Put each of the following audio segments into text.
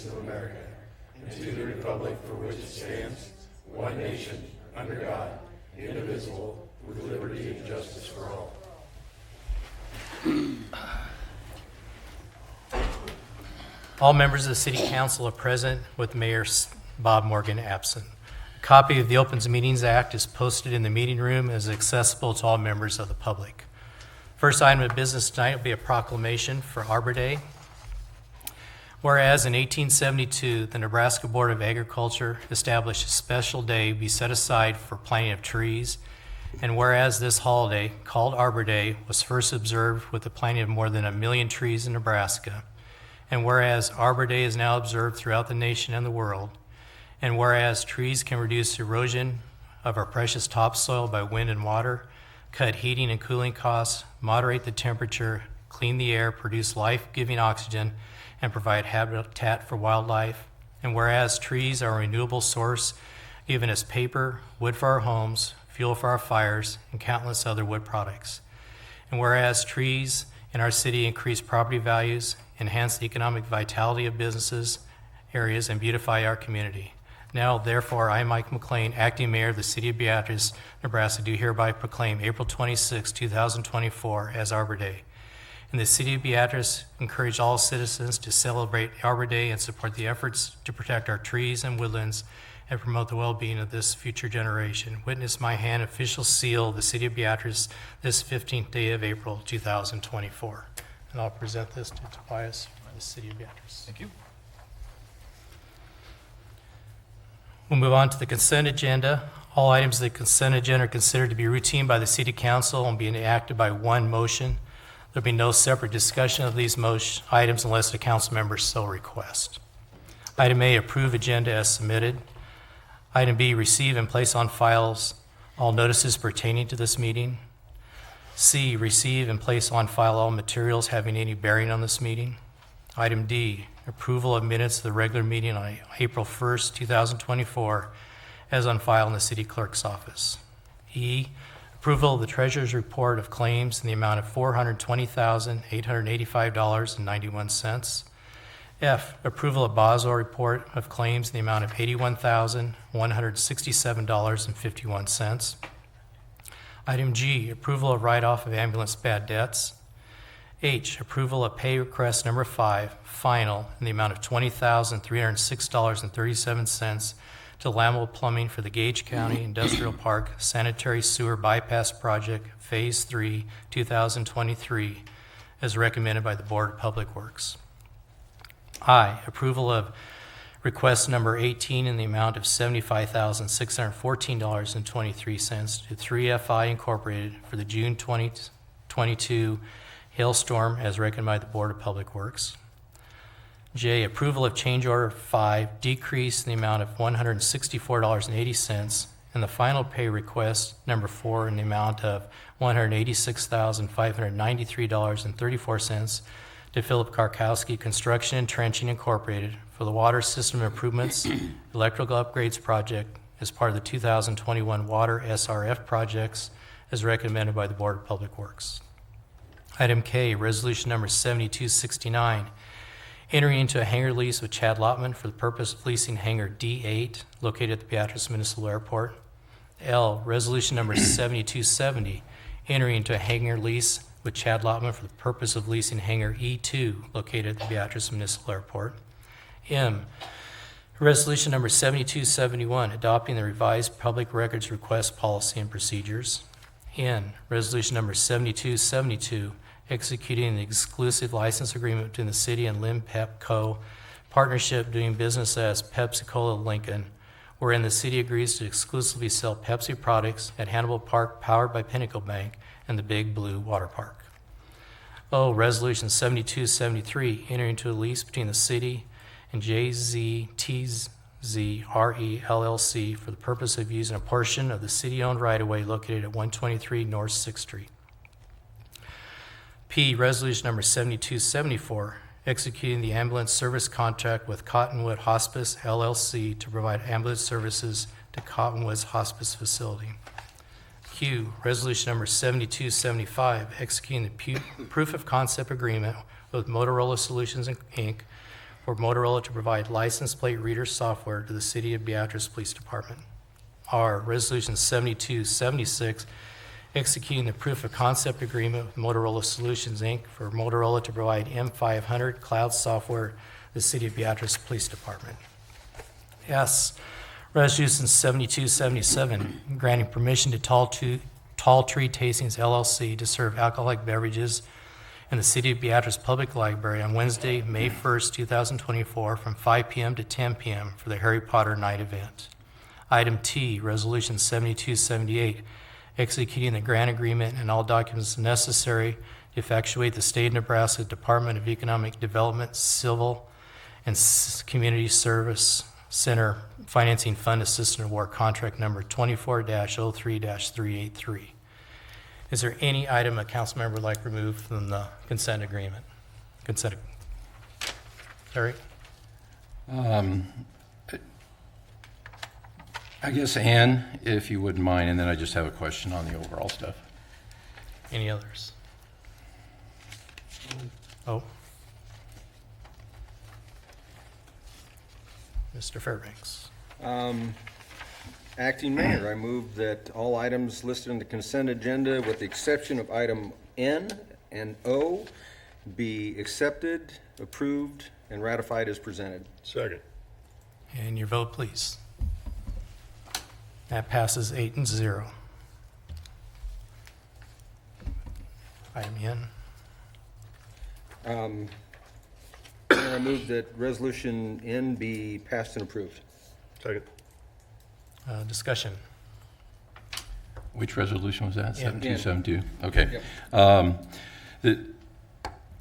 States of America and to the republic for which it stands, one nation, under God, indivisible, with liberty and justice for all. All members of the City Council are present, with Mayor Bob Morgan absent. A copy of the Opens Meetings Act is posted in the meeting room and is accessible to all members of the public. First item of business tonight will be a proclamation for Arbor Day. Whereas in 1872, the Nebraska Board of Agriculture established a special day be set aside for planting of trees, and whereas this holiday, called Arbor Day, was first observed with the planting of more than 1 million trees in Nebraska, and whereas Arbor Day is now observed throughout the nation and the world, and whereas trees can reduce erosion of our precious topsoil by wind and water, cut heating and cooling costs, moderate the temperature, clean the air, produce life-giving oxygen, and provide habitat for wildlife, and whereas trees are a renewable source, giving us paper, wood for our homes, fuel for our fires, and countless other wood products, and whereas trees in our city increase property values, enhance the economic vitality of businesses, areas, and beautify our community. Now, therefore, I, Mike McLean, Acting Mayor of the City of Beatrice, Nebraska, do hereby proclaim April 26, 2024 as Arbor Day. In the City of Beatrice, encourage all citizens to celebrate Arbor Day and support the efforts to protect our trees and woodlands and promote the well-being of this future generation. Witness my hand official seal of the City of Beatrice this 15th day of April 2024. And I'll present this to Tobias by the City of Beatrice. Thank you. We'll move on to the consent agenda. All items of the consent agenda are considered to be routine by the City Council and being acted by one motion. There'll be no separate discussion of these items unless the council members so request. Item A, approve agenda as submitted. Item B, receive and place on files all notices pertaining to this meeting. C, receive and place on file all materials having any bearing on this meeting. Item D, approval of minutes of the regular meeting on April 1st, 2024, as on file in the city clerk's office. E, approval of the treasurer's report of claims in the amount of $420,885.91. F, approval of Boswell report of claims in the amount of $81,167.51. Item G, approval of write-off of ambulance bad debts. H, approval of pay request number 5, final, in the amount of $20,306.37 to Lamel Plumbing for the Gage County Industrial Park Sanitary Sewer Bypass Project, Phase 3, 2023, as recommended by the Board of Public Works. I, approval of request number 18 in the amount of $75,614.23 to 3FI Incorporated for the June 2022 hailstorm as recommended by the Board of Public Works. J, approval of change order 5, decrease in the amount of $164.80, and the final pay request number 4 in the amount of $186,593.34 to Philip Karkowski Construction and Trenching Incorporated for the water system improvements electrical upgrades project as part of the 2021 water SRF projects as recommended by the Board of Public Works. Item K, resolution number 7269, entering into a hangar lease with Chad Lotman for the purpose of leasing hangar D8 located at the Beatrice Municipal Airport. L, resolution number 7270, entering into a hangar lease with Chad Lotman for the purpose of leasing hangar E2 located at the Beatrice Municipal Airport. M, resolution number 7271, adopting the revised public records request policy and procedures. N, resolution number 7272, executing the exclusive license agreement between the city and Lim Pep Co. partnership doing business as Pepsi-Cola Lincoln, wherein the city agrees to exclusively sell Pepsi products at Hannibal Park powered by Pinnacle Bank and the Big Blue Water Park. O, resolution 7273, entering into a lease between the city and JZTZRE LLC for the purpose of using a portion of the city-owned right-of-way located at 123 North 6th Street. P, resolution number 7274, executing the ambulance service contract with Cottonwood Hospice LLC to provide ambulance services to Cottonwood's hospice facility. Q, resolution number 7275, executing the proof of concept agreement with Motorola Solutions Inc., for Motorola to provide license plate reader software to the City of Beatrice Police Department. R, Resolution 7276, executing the proof of concept agreement with Motorola Solutions, Inc. for Motorola to provide M500 cloud software to the City of Beatrice Police Department. S, Resolution 7277, granting permission to Tall Tree Tastings LLC to serve alcoholic beverages in the City of Beatrice Public Library on Wednesday, May 1st, 2024, from 5 p.m. to 10 p.m. for the Harry Potter Night event. Item T, Resolution 7278, executing the grant agreement and all documents necessary to effectuate the State of Nebraska Department of Economic Development Civil and Community Service Center Financing Fund Assistant Award Contract Number 24-03-383. Is there any item a council member would like removed from the consent agreement? Larry? I guess, Ann, if you wouldn't mind, and then I just have a question on the overall stuff. Any others? Oh. Mr. Fairbanks. Acting Mayor, I move that all items listed in the consent agenda, with the exception of item N and O, be accepted, approved, and ratified as presented. Second. And your vote, please. That passes 8-0. Item N. Mayor, I move that resolution N be passed and approved. Second. Discussion. Which resolution was that? Yeah. 7272? Okay. Yep.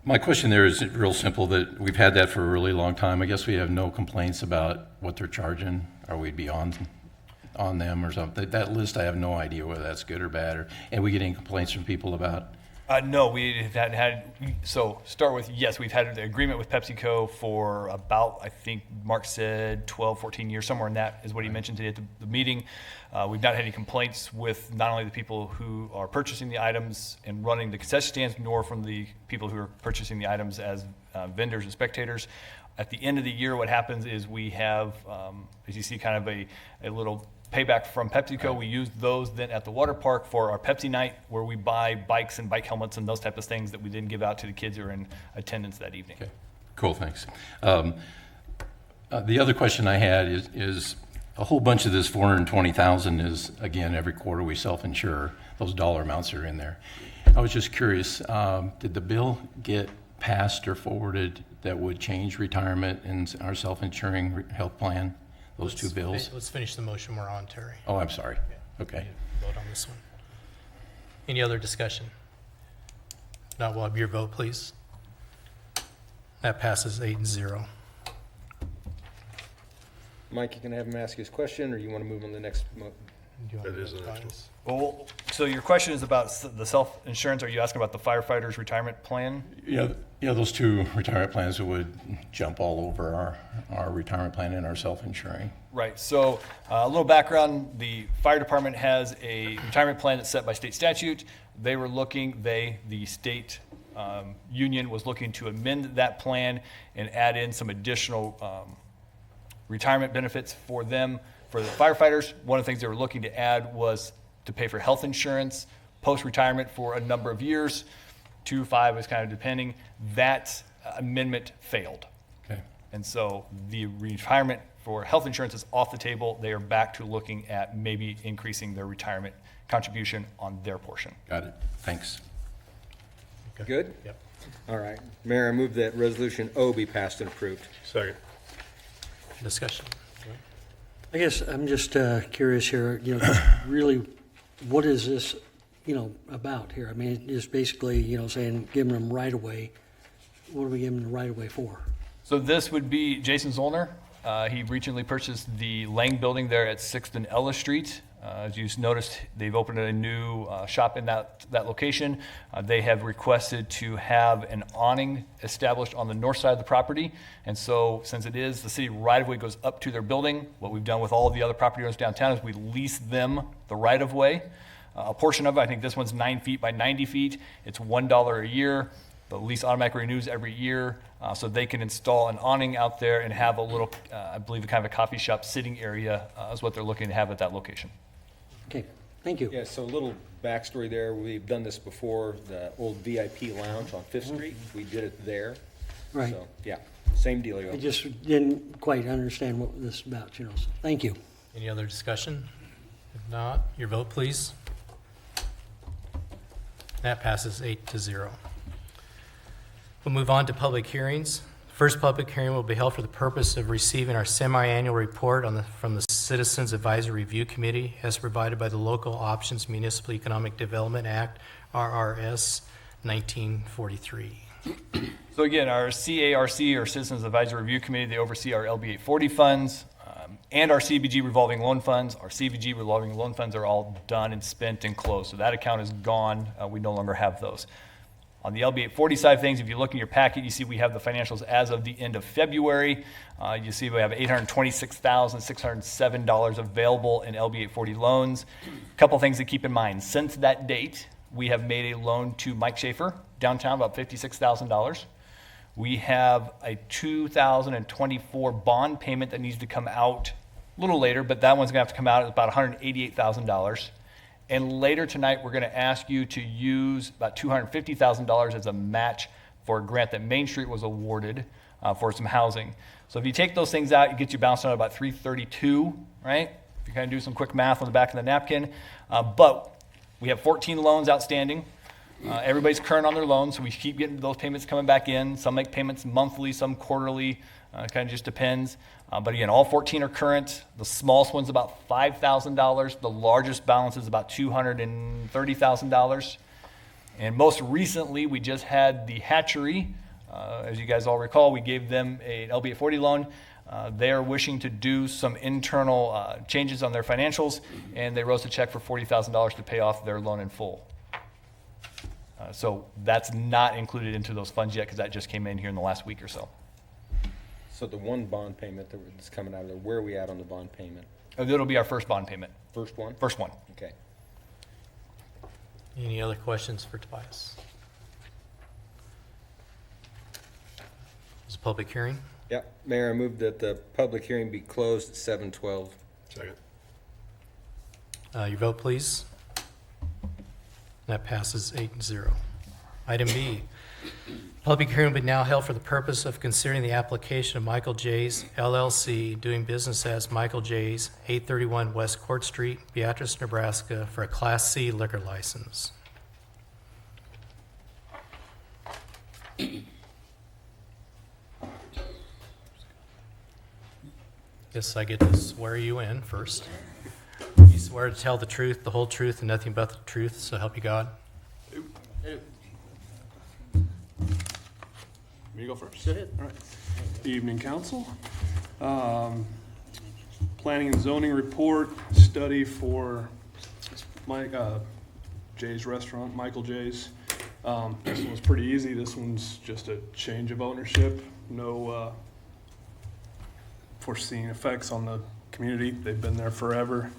My question there is real simple, that we've had that for a really long time. I guess we have no complaints about what they're charging. Are we beyond on them or something? That list, I have no idea whether that's good or bad, and we get any complaints from people about? No, we hadn't had, so start with, yes, we've had an agreement with PepsiCo for about, I think Mark said 12, 14 years, somewhere in that is what he mentioned today at the meeting. We've not had any complaints with not only the people who are purchasing the items and running the concession stands, nor from the people who are purchasing the items as vendors and spectators. At the end of the year, what happens is we have, as you see, kind of a little payback from PepsiCo. Right. We use those then at the water park for our Pepsi night, where we buy bikes and bike helmets and those type of things that we then give out to the kids who are in attendance that evening. Okay, cool, thanks. The other question I had is a whole bunch of this 420,000 is, again, every quarter we self-insure. Those dollar amounts are in there. I was just curious, did the bill get passed or forwarded that would change retirement and our self-insuring health plan? Those two bills? Let's finish the motion we're on, Terry. Oh, I'm sorry. Yeah. Okay. Vote on this one. Any other discussion? Not, we'll have your vote, please. That passes 8-0. Mike, you can have him ask his question, or you want to move on to the next? Do you want That to is the next advise? Well, so your question is about the self-insurance. Are you asking about the firefighters' retirement plan? Yeah, those two retirement plans would jump all over our retirement plan and our self-insuring. Right. So a little background, the fire department has a retirement plan that's set by state statute. They were looking, the state union was looking to amend that plan and add in some additional retirement benefits for them. For the firefighters, one of the things they were looking to add was to pay for health insurance, post-retirement for a number of years. 2, 5 is kind of depending. That amendment failed. Okay. And so the retirement for health insurance is off the table. They are back to looking at maybe increasing their retirement contribution on their portion. Got it. Thanks. Okay. Good? Yep. All right. Mayor, I move that resolution O be passed and approved. Second. Discussion. I guess I'm just curious here, really, what is this, about here? I mean, it's basically, saying giving them right away. What are we giving them the right away for? So this would be Jason Zollner. He recently purchased the Lang building there at 6th and Ellis Street. As you noticed, they've opened a new shop in that location. They have requested to have an awning established on the north side of the property. And so since it is the city right-of-way goes up to their building, what we've done with all of the other property owners downtown is we lease them the right-of-way. A portion of it, I think this one's 9 feet by 90 feet. It's $1 a year. The lease automatically renews every year, so they can install an awning out there and have a little, I believe, kind of a coffee shop sitting area is what they're looking to have at that location. Okay, thank you. Yeah, so a little backstory there. We've done this before, the old VIP lounge on Fifth Street. We did it there. Right. So, yeah, same I dealio. just didn't quite understand what this is about, so thank you. Any other discussion? If not, your vote, please. That passes 8-0. We'll move on to public hearings. First public hearing will be held for the purpose of receiving our semi-annual report from the Citizens Advisory Review Committee as provided by the Local Options Municipal Economic Development Act, RRS 1943. So again, our CARC, or Citizens Advisory Review Committee, they oversee our LB 840 funds and our CBG revolving loan funds. Our CBG revolving loan funds are all done and spent and closed, so that account is gone. We no longer have those. On the LB 840 side of things, if you look in your packet, you see we have the financials as of the end of February. You see we have $826,607 available in LB 840 loans. A couple things to keep in mind. Since that date, we have made a loan to Mike Schaefer, downtown, about $56,000. We have a 2024 bond payment that needs to come out a little later, but that one's going to have to come out at about $188,000. And later tonight, we're going to ask you to use about $250,000 as a match for a grant that Main Street was awarded for some housing. So if you take those things out, it gets you bounced out about 332, right? If you kind of do some quick math on the back of the napkin. But we have 14 loans outstanding. Everybody's current on their loans, so we keep getting those payments coming back in. Some make payments monthly, some quarterly. It kind of just depends. But again, all 14 are current. The smallest one's about $5,000. The largest balance is about $230,000. And most recently, we just had the hatchery. As you guys all recall, we gave them an LB 840 loan. They are wishing to do some internal changes on their financials, and they wrote a check for $40,000 to pay off their loan in full. So that's not included into those funds yet because that just came in here in the last week or so. So the one bond payment that's coming out of there, where are we at on the bond payment? It'll be our first bond payment. First one? First one. Okay. Any other questions for Tobias? It's a public hearing. Yeah, Mayor, I move that the public hearing be closed at 7:12. Second. Your vote, please. That passes 8-0. Item B, public hearing will be now held for the purpose of considering the application of Michael J's LLC, doing business as Michael J's, 831 West Court Street, Beatrice, Nebraska, for a Class C liquor license. Guess I get to swear you in first. You swear to tell the truth, the whole truth, and nothing but the truth, so help you God? Me go first? Go ahead. All right. Evening, council. Planning and zoning report, study for Mike, Jay's Restaurant, Michael Jay's. This one's pretty easy. This one's just a change of ownership. No foreseen effects on the community. They've been there forever.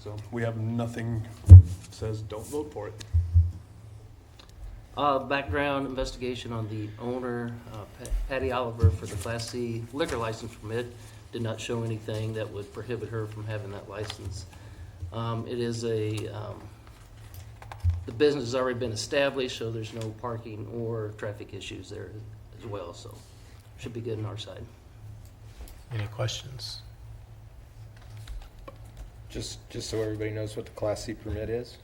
So we have nothing that says don't vote for it. Background investigation on the owner, Patty Oliver, for the Class C liquor license permit. Did not show anything that would prohibit her from having that license. It is the business has already been established, so there's no parking or traffic issues there as well, so should be good on our side. Any questions? Just so everybody knows what the Class C permit is.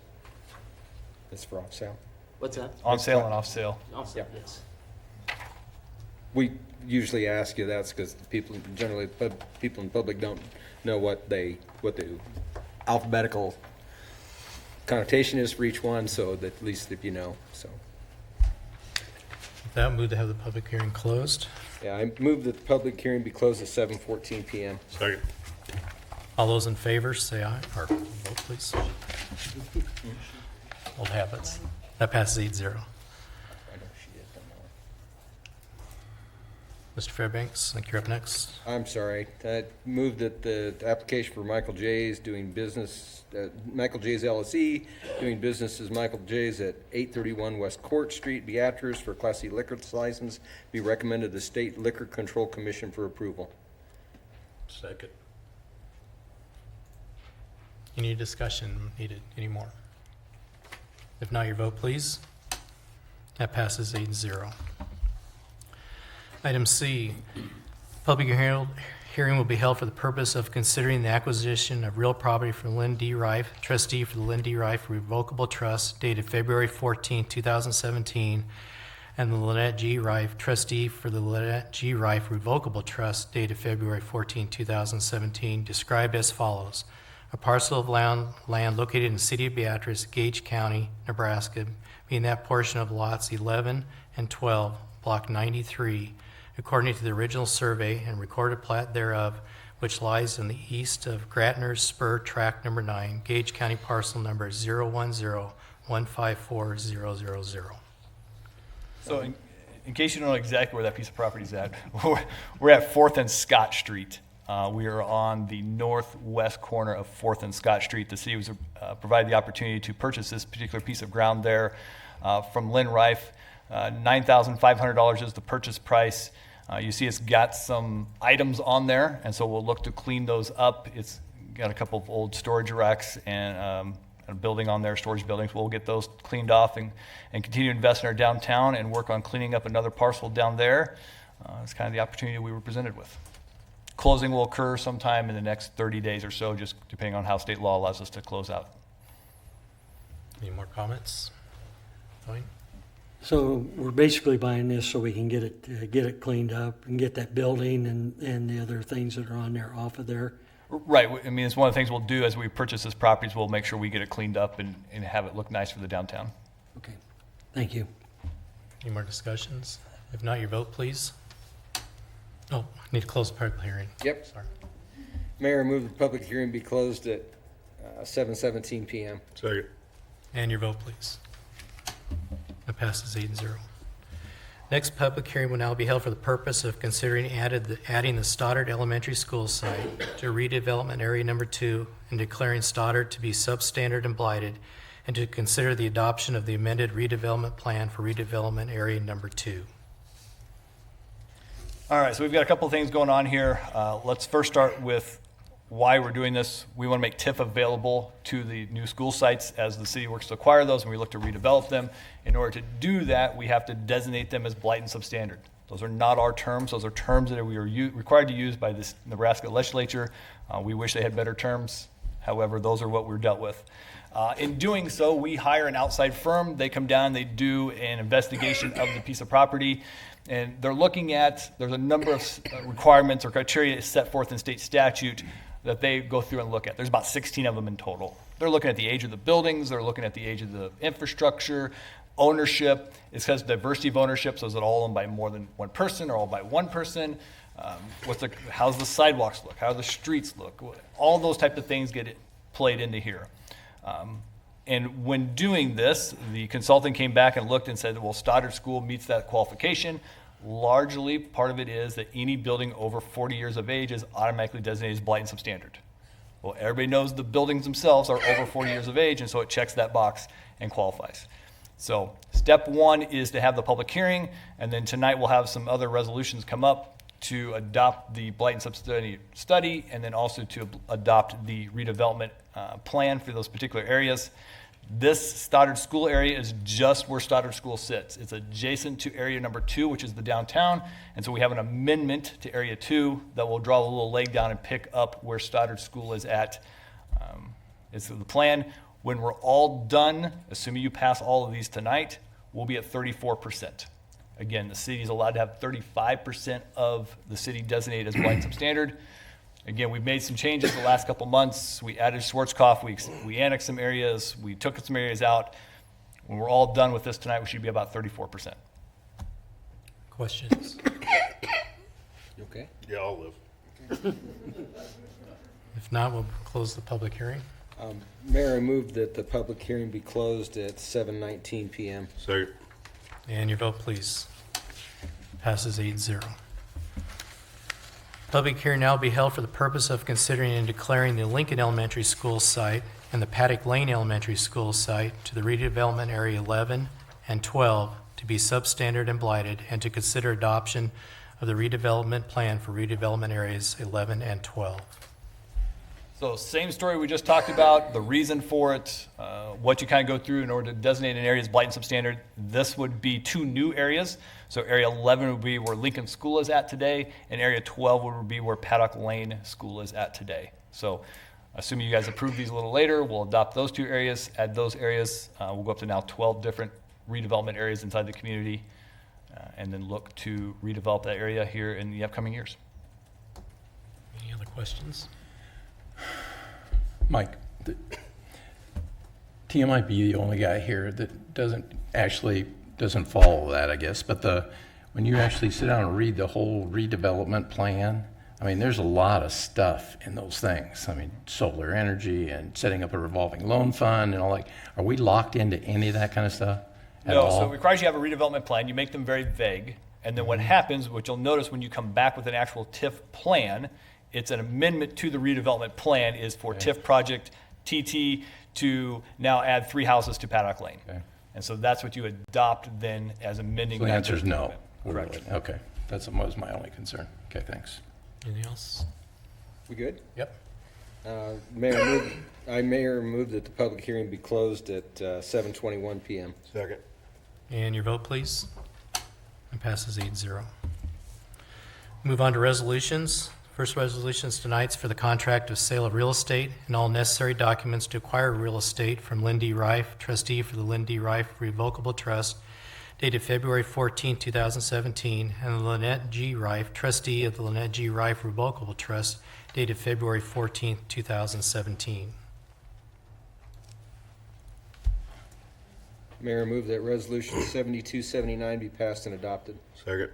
It's for off sale. What's that? On sale and off sale. Also, Yeah. yes. We usually ask you that because people generally, people in public don't know what the alphabetical connotation is for each one, so that at least if you know, so. With that, move to have the public hearing closed. Yeah, I move that the public hearing be closed at 7:14 PM. Second. All those in favor, say aye, or vote, please. Old habits. That passes 8-0. I know she is, don't know. Mr. Fairbanks, I think you're up next. I'm sorry. I moved that the application for Michael J's Michael J's LLC, doing business as Michael J's at 831 West Court Street, Beatrice, for Class C liquor license, be recommended to the State Liquor Control Commission for approval. Second. Any discussion needed anymore? If not, your vote, please. That passes 8-0. Item C, public hearing will be held for the purpose of considering the acquisition of real property from Lynn D. Rife, trustee for the Lynn D. Rife Revocable Trust dated February 14, 2017, and the Lynette G. Rife, trustee for the Lynette G. Rife Revocable Trust dated February 14, 2017, described as follows. A parcel of land located in the city of Beatrice, Gage County, Nebraska, being that portion of lots 11 and 12, block 93, according to the original survey and recorded plat thereof, which lies in the east of Gratner's Spur, tract number 9, Gage County parcel number 010154000. So in case you don't know exactly where that piece of property is at, we're at 4th and Scott Street. We are on the northwest corner of 4th and Scott Street. The city was provided the opportunity to purchase this particular piece of ground there from Lynn Rife. $9,500 is the purchase price. You see it's got some items on there, and so we'll look to clean those up. It's got a couple of old storage racks and a building on there, storage buildings. We'll get those cleaned off and continue to invest in our downtown and work on cleaning up another parcel down there. It's kind of the opportunity we were presented with. Closing will occur sometime in the next 30 days or so, just depending on how state law allows us to close out. Any more comments? Fine. So we're basically buying this so we can get it cleaned up and get that building and the other things that are on there off of there. Right. I mean, it's one of the things we'll do as we purchase this property is we'll make sure we get it cleaned up and have it look nice for the downtown. Okay, thank you. Any more discussions? If not, your vote, please. Oh, I need to close the public hearing. Yep. Sorry. Mayor, move the public hearing be closed at 7:17 p.m. Second. And your vote, please. That passes 8-0. Next public hearing will now be held for the purpose of considering adding the Stoddard Elementary School site to redevelopment area number 2 and declaring Stoddard to be substandard and blighted, and to consider the adoption of the amended redevelopment plan for redevelopment area number 2. All right, so we've got a couple of things going on here. Let's first start with why we're doing this. We want to make TIF available to the new school sites as the city works to acquire those and we look to redevelop them. In order to do that, we have to designate them as blight and substandard. Those are not our terms. Those are terms that we are required to use by this Nebraska legislature. We wish they had better terms. However, those are what we're dealt with. In doing so, we hire an outside firm. They come down, they do an investigation of the piece of property, and they're looking at, there's a number of requirements or criteria set forth in state statute that they go through and look at. There's about 16 of them in total. They're looking at the age of the buildings, they're looking at the age of the infrastructure, ownership. It says diversity of ownership, so is it all owned by more than one person or all by one person? How's the sidewalks look? How do the streets look? All those type of things get played into here. And when doing this, the consultant came back and looked and said, well, Stoddard School meets that qualification. Largely, part of it is that any building over 40 years of age is automatically designated as blight and substandard. Well, everybody knows the buildings themselves are over 40 years of age, and so it checks that box and qualifies. So step one is to have the public hearing, and then tonight we'll have some other resolutions come up to adopt the blight and substandard study, and then also to adopt the redevelopment plan for those particular areas. This Stoddard School area is just where Stoddard School sits. It's adjacent to area number 2, which is the downtown. And so we have an amendment to area 2 that will draw a little leg down and pick up where Stoddard School is at. It's the plan. When we're all done, assuming you pass all of these tonight, we'll be at 34%. Again, the city is allowed to have 35% of the city designated as blight and substandard. Again, we've made some changes the last couple months. We added Schwarzkopf, we annexed some areas, we took some areas out. When we're all done with this tonight, we should be about 34%. Questions? You okay? Yeah, I'll live. If not, we'll close the public hearing. Mayor, I move that the public hearing be closed at 7:19 p.m. Second. And your vote, please. Passes 8-0. Public hearing now will be held for the purpose of considering and declaring the Lincoln Elementary School site and the Paddock Lane Elementary School site to the redevelopment area 11 and 12 to be substandard and blighted, and to consider adoption of the redevelopment plan for redevelopment areas 11 and 12. So same story we just talked about, the reason for it, what you kind of go through in order to designate an area as blight and substandard. This would be 2 new areas. So area 11 would be where Lincoln School is at today, and area 12 would be where Paddock Lane School is at today. So assuming you guys approve these a little later, we'll adopt those 2 areas, add those areas. We'll go up to now 12 different redevelopment areas inside the community, and then look to redevelop that area here in the upcoming years. Any other questions? Mike, Tia might be the only guy here that doesn't follow that, I guess. But when you actually sit down and read the whole redevelopment plan, I mean, there's a lot of stuff in those things. I mean, solar energy and setting up a revolving loan fund and all that. Are we locked into any of that kind of stuff at No, all? so it requires you have a redevelopment plan. You make them very vague. And then what happens, which you'll notice when you come back with an actual TIF plan, it's an amendment to the redevelopment plan is for TIF project TT to now add 3 houses to Paddock Lane. Okay. And so that's what you adopt then as amending. So the that answer is no. Correct. Okay, that was my only concern. Okay, thanks. Anything else? We good? Yep. Mayor moved that the public hearing be closed at 7:21 PM. Second. And your vote, please. It passes 8-0. Move on to resolutions. First resolution is tonight's for the contract of sale of real estate and all necessary documents to acquire real estate from Lynn D. Rife, trustee for the Lynn D. Rife Revocable Trust, dated February 14, 2017, and Lynette G. Rife, trustee of the Lynette G. Rife Revocable Trust, dated February 14, 2017. Mayor, move that resolution 7279 be passed and adopted. Second.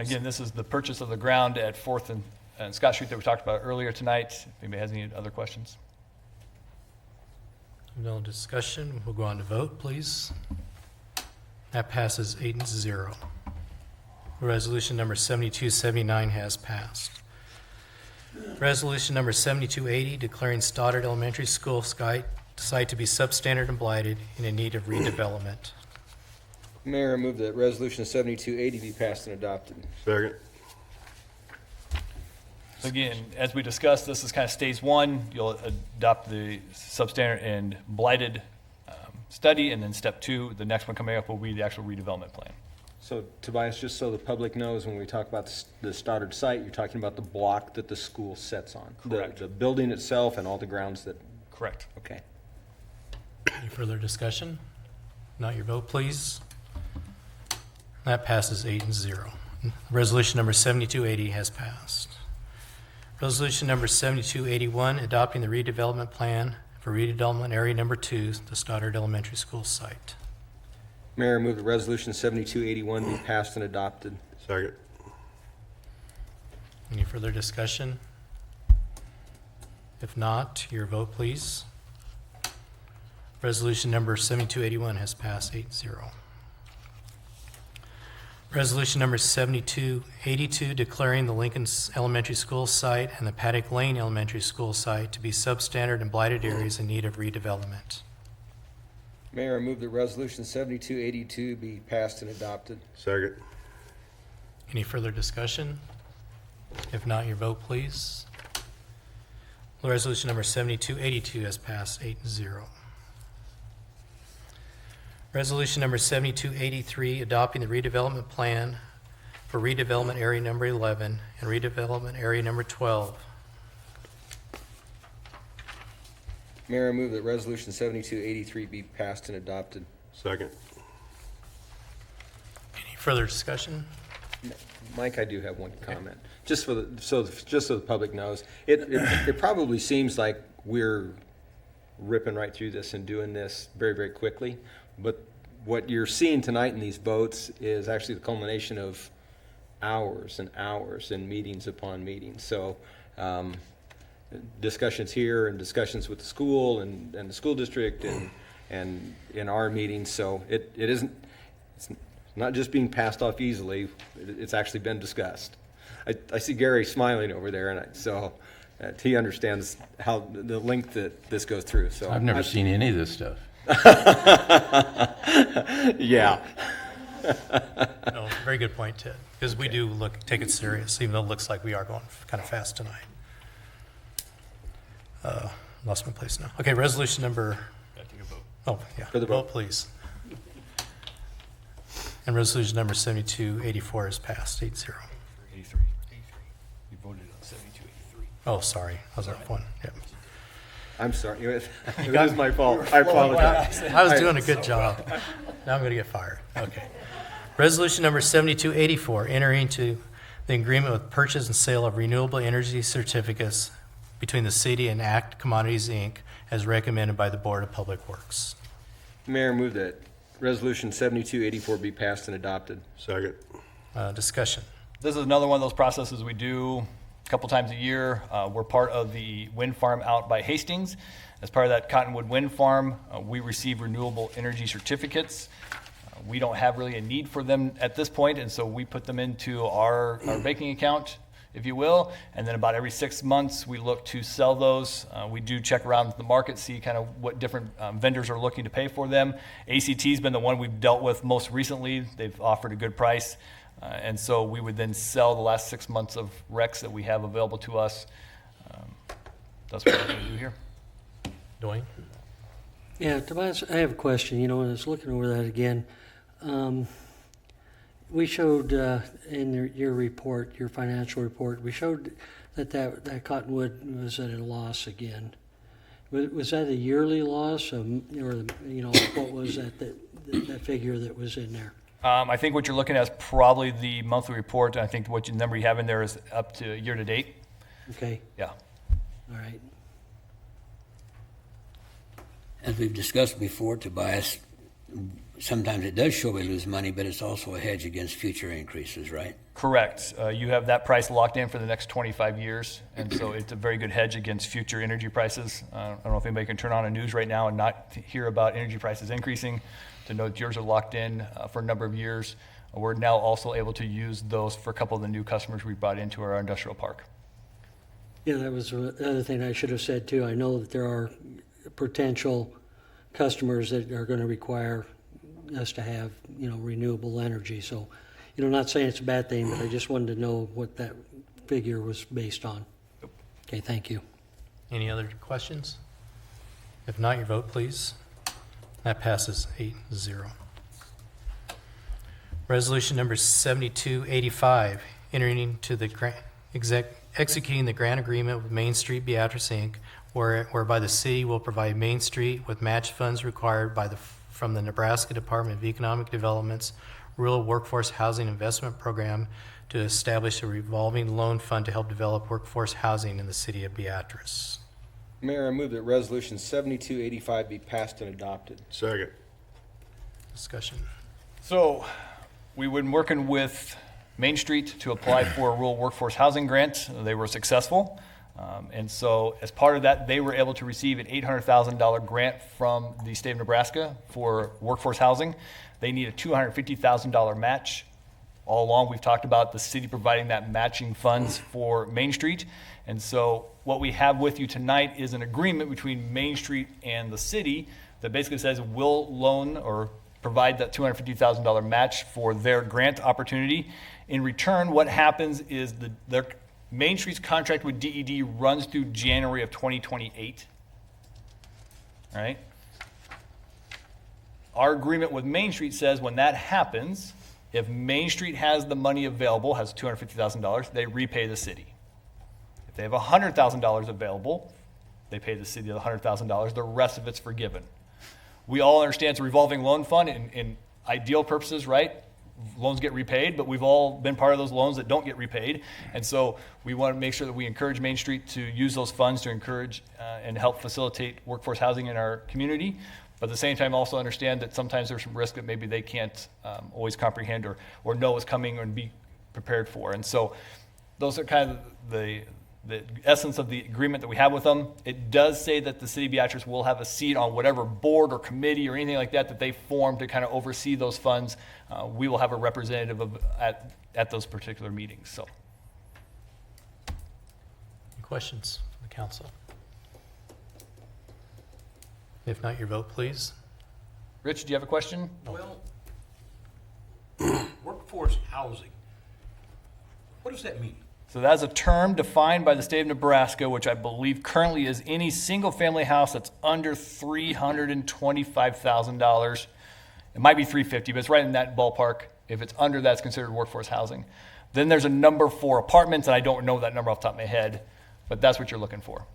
Again, this is the purchase of the ground at 4th and Scott Street that we talked about earlier tonight. If anybody has any other questions? No discussion. We'll go on to vote, please. That passes 8-0. Resolution number 7279 has passed. Resolution number 7280, declaring Stoddard Elementary School site to be substandard and blighted and in need of redevelopment. Mayor, move that resolution 7280 be passed and adopted. Second. So again, as we discussed, this is kind of stage 1. You'll adopt the substandard and blighted study, and then step 2, the next one coming up will be the actual redevelopment plan. So Tobias, just so the public knows, when we talk about the Stoddard site, you're talking about the block that the school sits on. Correct. The building itself and all the grounds that, Correct. okay. Any further discussion? Not your vote, please. That passes 8-0. Resolution number 7280 has passed. Resolution number 7281, adopting the redevelopment plan for redevelopment area number 2, the Stoddard Elementary School site. Mayor, move that resolution 7281 be passed and adopted. Second. Any further discussion? If not, your vote, please. Resolution number 7281 has passed 8-0. Resolution number 7282, declaring the Lincoln Elementary School site and the Paddock Lane Elementary School site to be substandard and blighted areas in need of redevelopment. Mayor, I move that resolution 7282 be passed and adopted. Second. Any further discussion? If not, your vote, please. Resolution number 7282 has passed 8-0. Resolution number 7283, adopting the redevelopment plan for redevelopment area number 11 and redevelopment area number 12. Mayor, I move that resolution 7283 be passed and adopted. Second. Any further discussion? Mike, I do have one comment. Just so the public knows, it probably seems like we're ripping right through this and doing this very, very quickly. But what you're seeing tonight in these votes is actually the culmination of hours and hours and meetings upon meetings. So discussions here and discussions with the school and the school district and in our meetings. So it's not just being passed off easily. It's actually been discussed. I see Gary smiling over there, and so he understands how the length that this goes through, so. I've never seen any of this stuff. Yeah. No, very good point, Ted, because we do take it serious, even though it looks like we are going kind of fast tonight. Lost my place now. Okay, resolution number, oh, yeah, For the vote, please. And resolution number 7284 is passed, 8-0. 83. You voted on 7283. Oh, sorry, I was off one, yep. I'm sorry, it is my fault, I apologize. I was doing a good job. Now I'm going to get fired. Okay. Resolution number 7284, entering into the agreement with purchase and sale of renewable energy certificates between the city and Act Commodities, Inc., as recommended by the Board of Public Works. Mayor, move that Resolution 7284 be passed and adopted. Second. Discussion. This is another one of those processes we do a couple times a year. We're part of the wind farm out by Hastings. As part of that Cottonwood Wind Farm, we receive renewable energy certificates. We don't have really a need for them at this point, and so we put them into our banking account, if you will, and then about every 6 months, we look to sell those. We do check around the market, see kind of what different vendors are looking to pay for them. ACT's been the one we've dealt with most recently. They've offered a good price, and so we would then sell the last 6 months of RECs that we have available to us. That's what we're going to do here. Dwayne? Yeah, Tobias, I have a question. You know, when I was looking over that again, we showed in your report, your financial report, we showed that Cottonwood was at a loss again. Was that a yearly loss, or you know, what was that figure that was in there? I think what you're looking at is probably the monthly report. I think what number you have in there is up to year to date. Okay, Yeah. all right. As we've discussed before, Tobias, sometimes it does show we lose money, but it's also a hedge against future increases, right? Correct. You have that price locked in for the next 25 years, and so it's a very good hedge against future energy prices. I don't know if anybody can turn on the news right now and not hear about energy prices increasing, to know that yours are locked in for a number of years. We're now also able to use those for a couple of the new customers we brought into our industrial park. Yeah, that was the other thing I should have said too. I know that there are potential customers that are going to require us to have, you know, renewable energy. So, you know, not saying it's a bad thing, but I just wanted to know what that figure was based on. Okay, thank you. Any other questions? If not, your vote, please. That passes 8-0. Resolution number 7285, entering into the executing the grant agreement with Main Street Beatrice, Inc., whereby the city will provide Main Street with match funds required from the Nebraska Department of Economic Development's Rural Workforce Housing Investment Program to establish a revolving loan fund to help develop workforce housing in the city of Beatrice. Mayor, I move that Resolution 7285 be passed and adopted. Second. Discussion. So we've been working with Main Street to apply for a rural workforce housing grant. They were successful. And so as part of that, they were able to receive an $800,000 grant from the state of Nebraska for workforce housing. They need a $250,000 match. All along, we've talked about the city providing that matching funds for Main Street. And so what we have with you tonight is an agreement between Main Street and the city that basically says we'll loan or provide that $250,000 match for their grant opportunity. In return, what happens is their Main Street's contract with DED runs through January of 2028. All right? Our agreement with Main Street says when that happens, if Main Street has the money available, has $250,000, they repay the city. If they have $100,000 available, they pay the city the $100,000. The rest of it's forgiven. We all understand it's a revolving loan fund in ideal purposes, right? Loans get repaid, but we've all been part of those loans that don't get repaid. And so we want to make sure that we encourage Main Street to use those funds to encourage and help facilitate workforce housing in our community. But at the same time, also understand that sometimes there's some risk that maybe they can't always comprehend or know is coming and be prepared for. And so those are kind of the essence of the agreement that we have with them. It does say that the city of Beatrice will have a seat on whatever board or committee or anything like that they form to kind of oversee those funds. We will have a representative at those particular meetings. So Questions from the council? If not, your vote, please. Rich, do you have a question? Well, workforce housing, what does that mean? So that's a term defined by the state of Nebraska, which I believe currently is any single-family house that's under $325,000. It might be $350,000, but it's right in that ballpark. If it's under that, it's considered workforce housing. Then there's a number for apartments, and I don't know that number off the top of my head, but that's what you're looking for.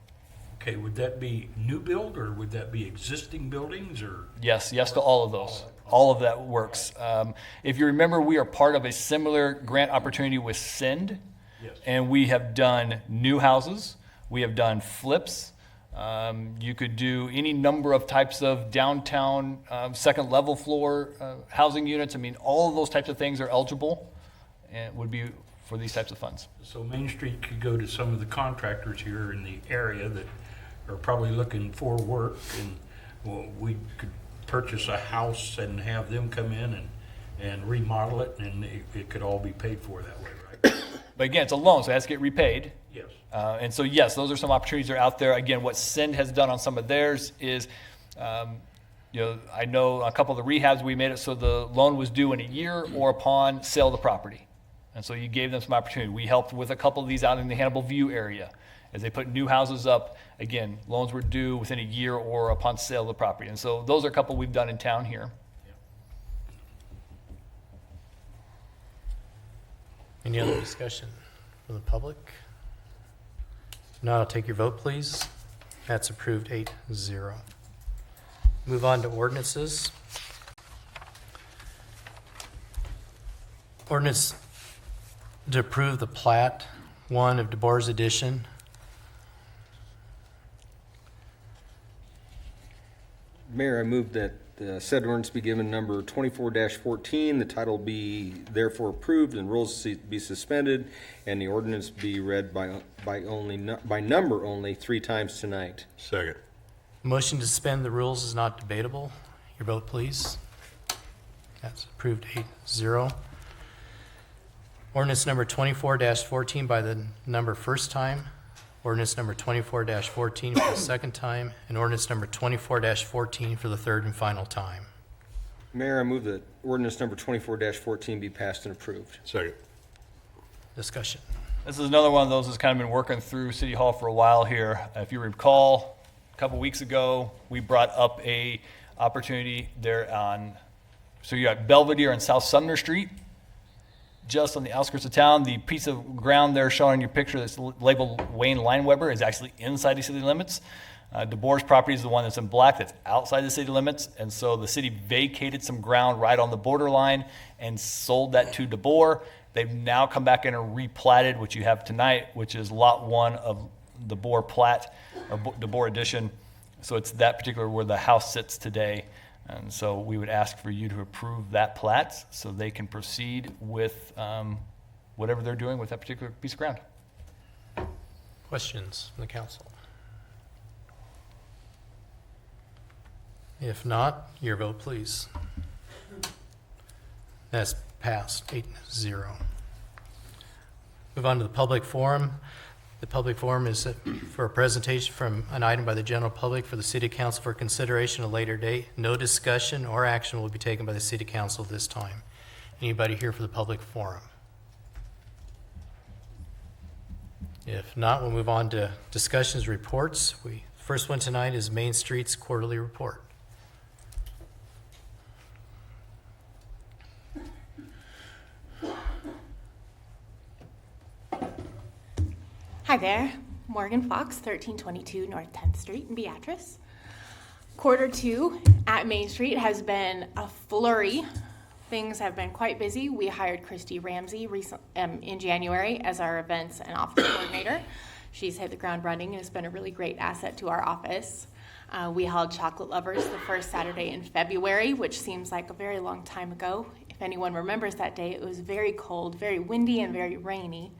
Okay, would that be new build or would that be existing buildings or? Yes to all of those. All of that works. If you remember, we are part of a similar grant opportunity with SEND. Yes. And we have done new houses. We have done flips. You could do any number of types of downtown second level floor housing units. I mean, all of those types of things are eligible and would be for these types of funds. So Main Street could go to some of the contractors here in the area that are probably looking for work, and well, we could purchase a house and have them come in and remodel it, and it could all be paid for that way, right? But again, it's a loan, so it has to get repaid. Yes. And so, yes, those are some opportunities that are out there. Again, what SEND has done on some of theirs is, I know a couple of the rehabs, we made it so the loan was due in a year or upon sale of the property. And so you gave them some opportunity. We helped with a couple of these out in the Hannibal View area. As they put new houses up, again, loans were due within a year or upon sale of the property. And so those are a couple we've done in town here. Any other discussion from the public? Now I'll take your vote, please. That's approved 8-0. Move on to ordinances. Ordinance to approve the plat 1 of DeBoer's Edition. Mayor, I move that the said ordinance be given number 24-14, the title be therefore approved and rules be suspended, and the ordinance be read by number only 3 times tonight. Second. Motion to suspend the rules is not debatable. Your vote, please. That's approved 8-0. Ordinance number 24-14 by the number first time. Ordinance number 24-14 for the second time, and ordinance number 24-14 for the third and final time. Mayor, I move that ordinance number 24-14 be passed and approved. Second. Discussion. This is another one of those that's kind of been working through City Hall for a while here. If you recall, a couple weeks ago, we brought up a opportunity there on, so you got Belvedere and South Sumner Street, just on the outskirts of town. The piece of ground there shown in your picture that's labeled Wayne Lineweber is actually inside the city limits. DeBoer's property is the one that's in black that's outside the city limits, and so the city vacated some ground right on the borderline and sold that to DeBoer. They've now come back in and replatted what you have tonight, which is Lot 1 of the DeBoer plat, or DeBoer Edition. So it's that particular where the house sits today. And so we would ask for you to approve that plat so they can proceed with whatever they're doing with that particular piece of ground. Questions from the council? If not, your vote, please. That's passed 8-0. Move on to the public forum. The public forum is for a presentation from an item by the general public for the city council for consideration at a later date. No discussion or action will be taken by the city council this time. Anybody here for the public forum? If not, we'll move on to discussions, reports. First one tonight is Main Street's quarterly report. Hi there, Morgan Fox, 1322 North 10th Street in Beatrice. Quarter 2 at Main Street has been a flurry. Things have been quite busy. We hired Christy Ramsey in January as our events and office coordinator. She's hit the ground running and has been a really great asset to our office. We held Chocolate Lovers the first Saturday in February, which seems like a very long time ago. If anyone remembers that day, it was very cold, very windy, and very rainy.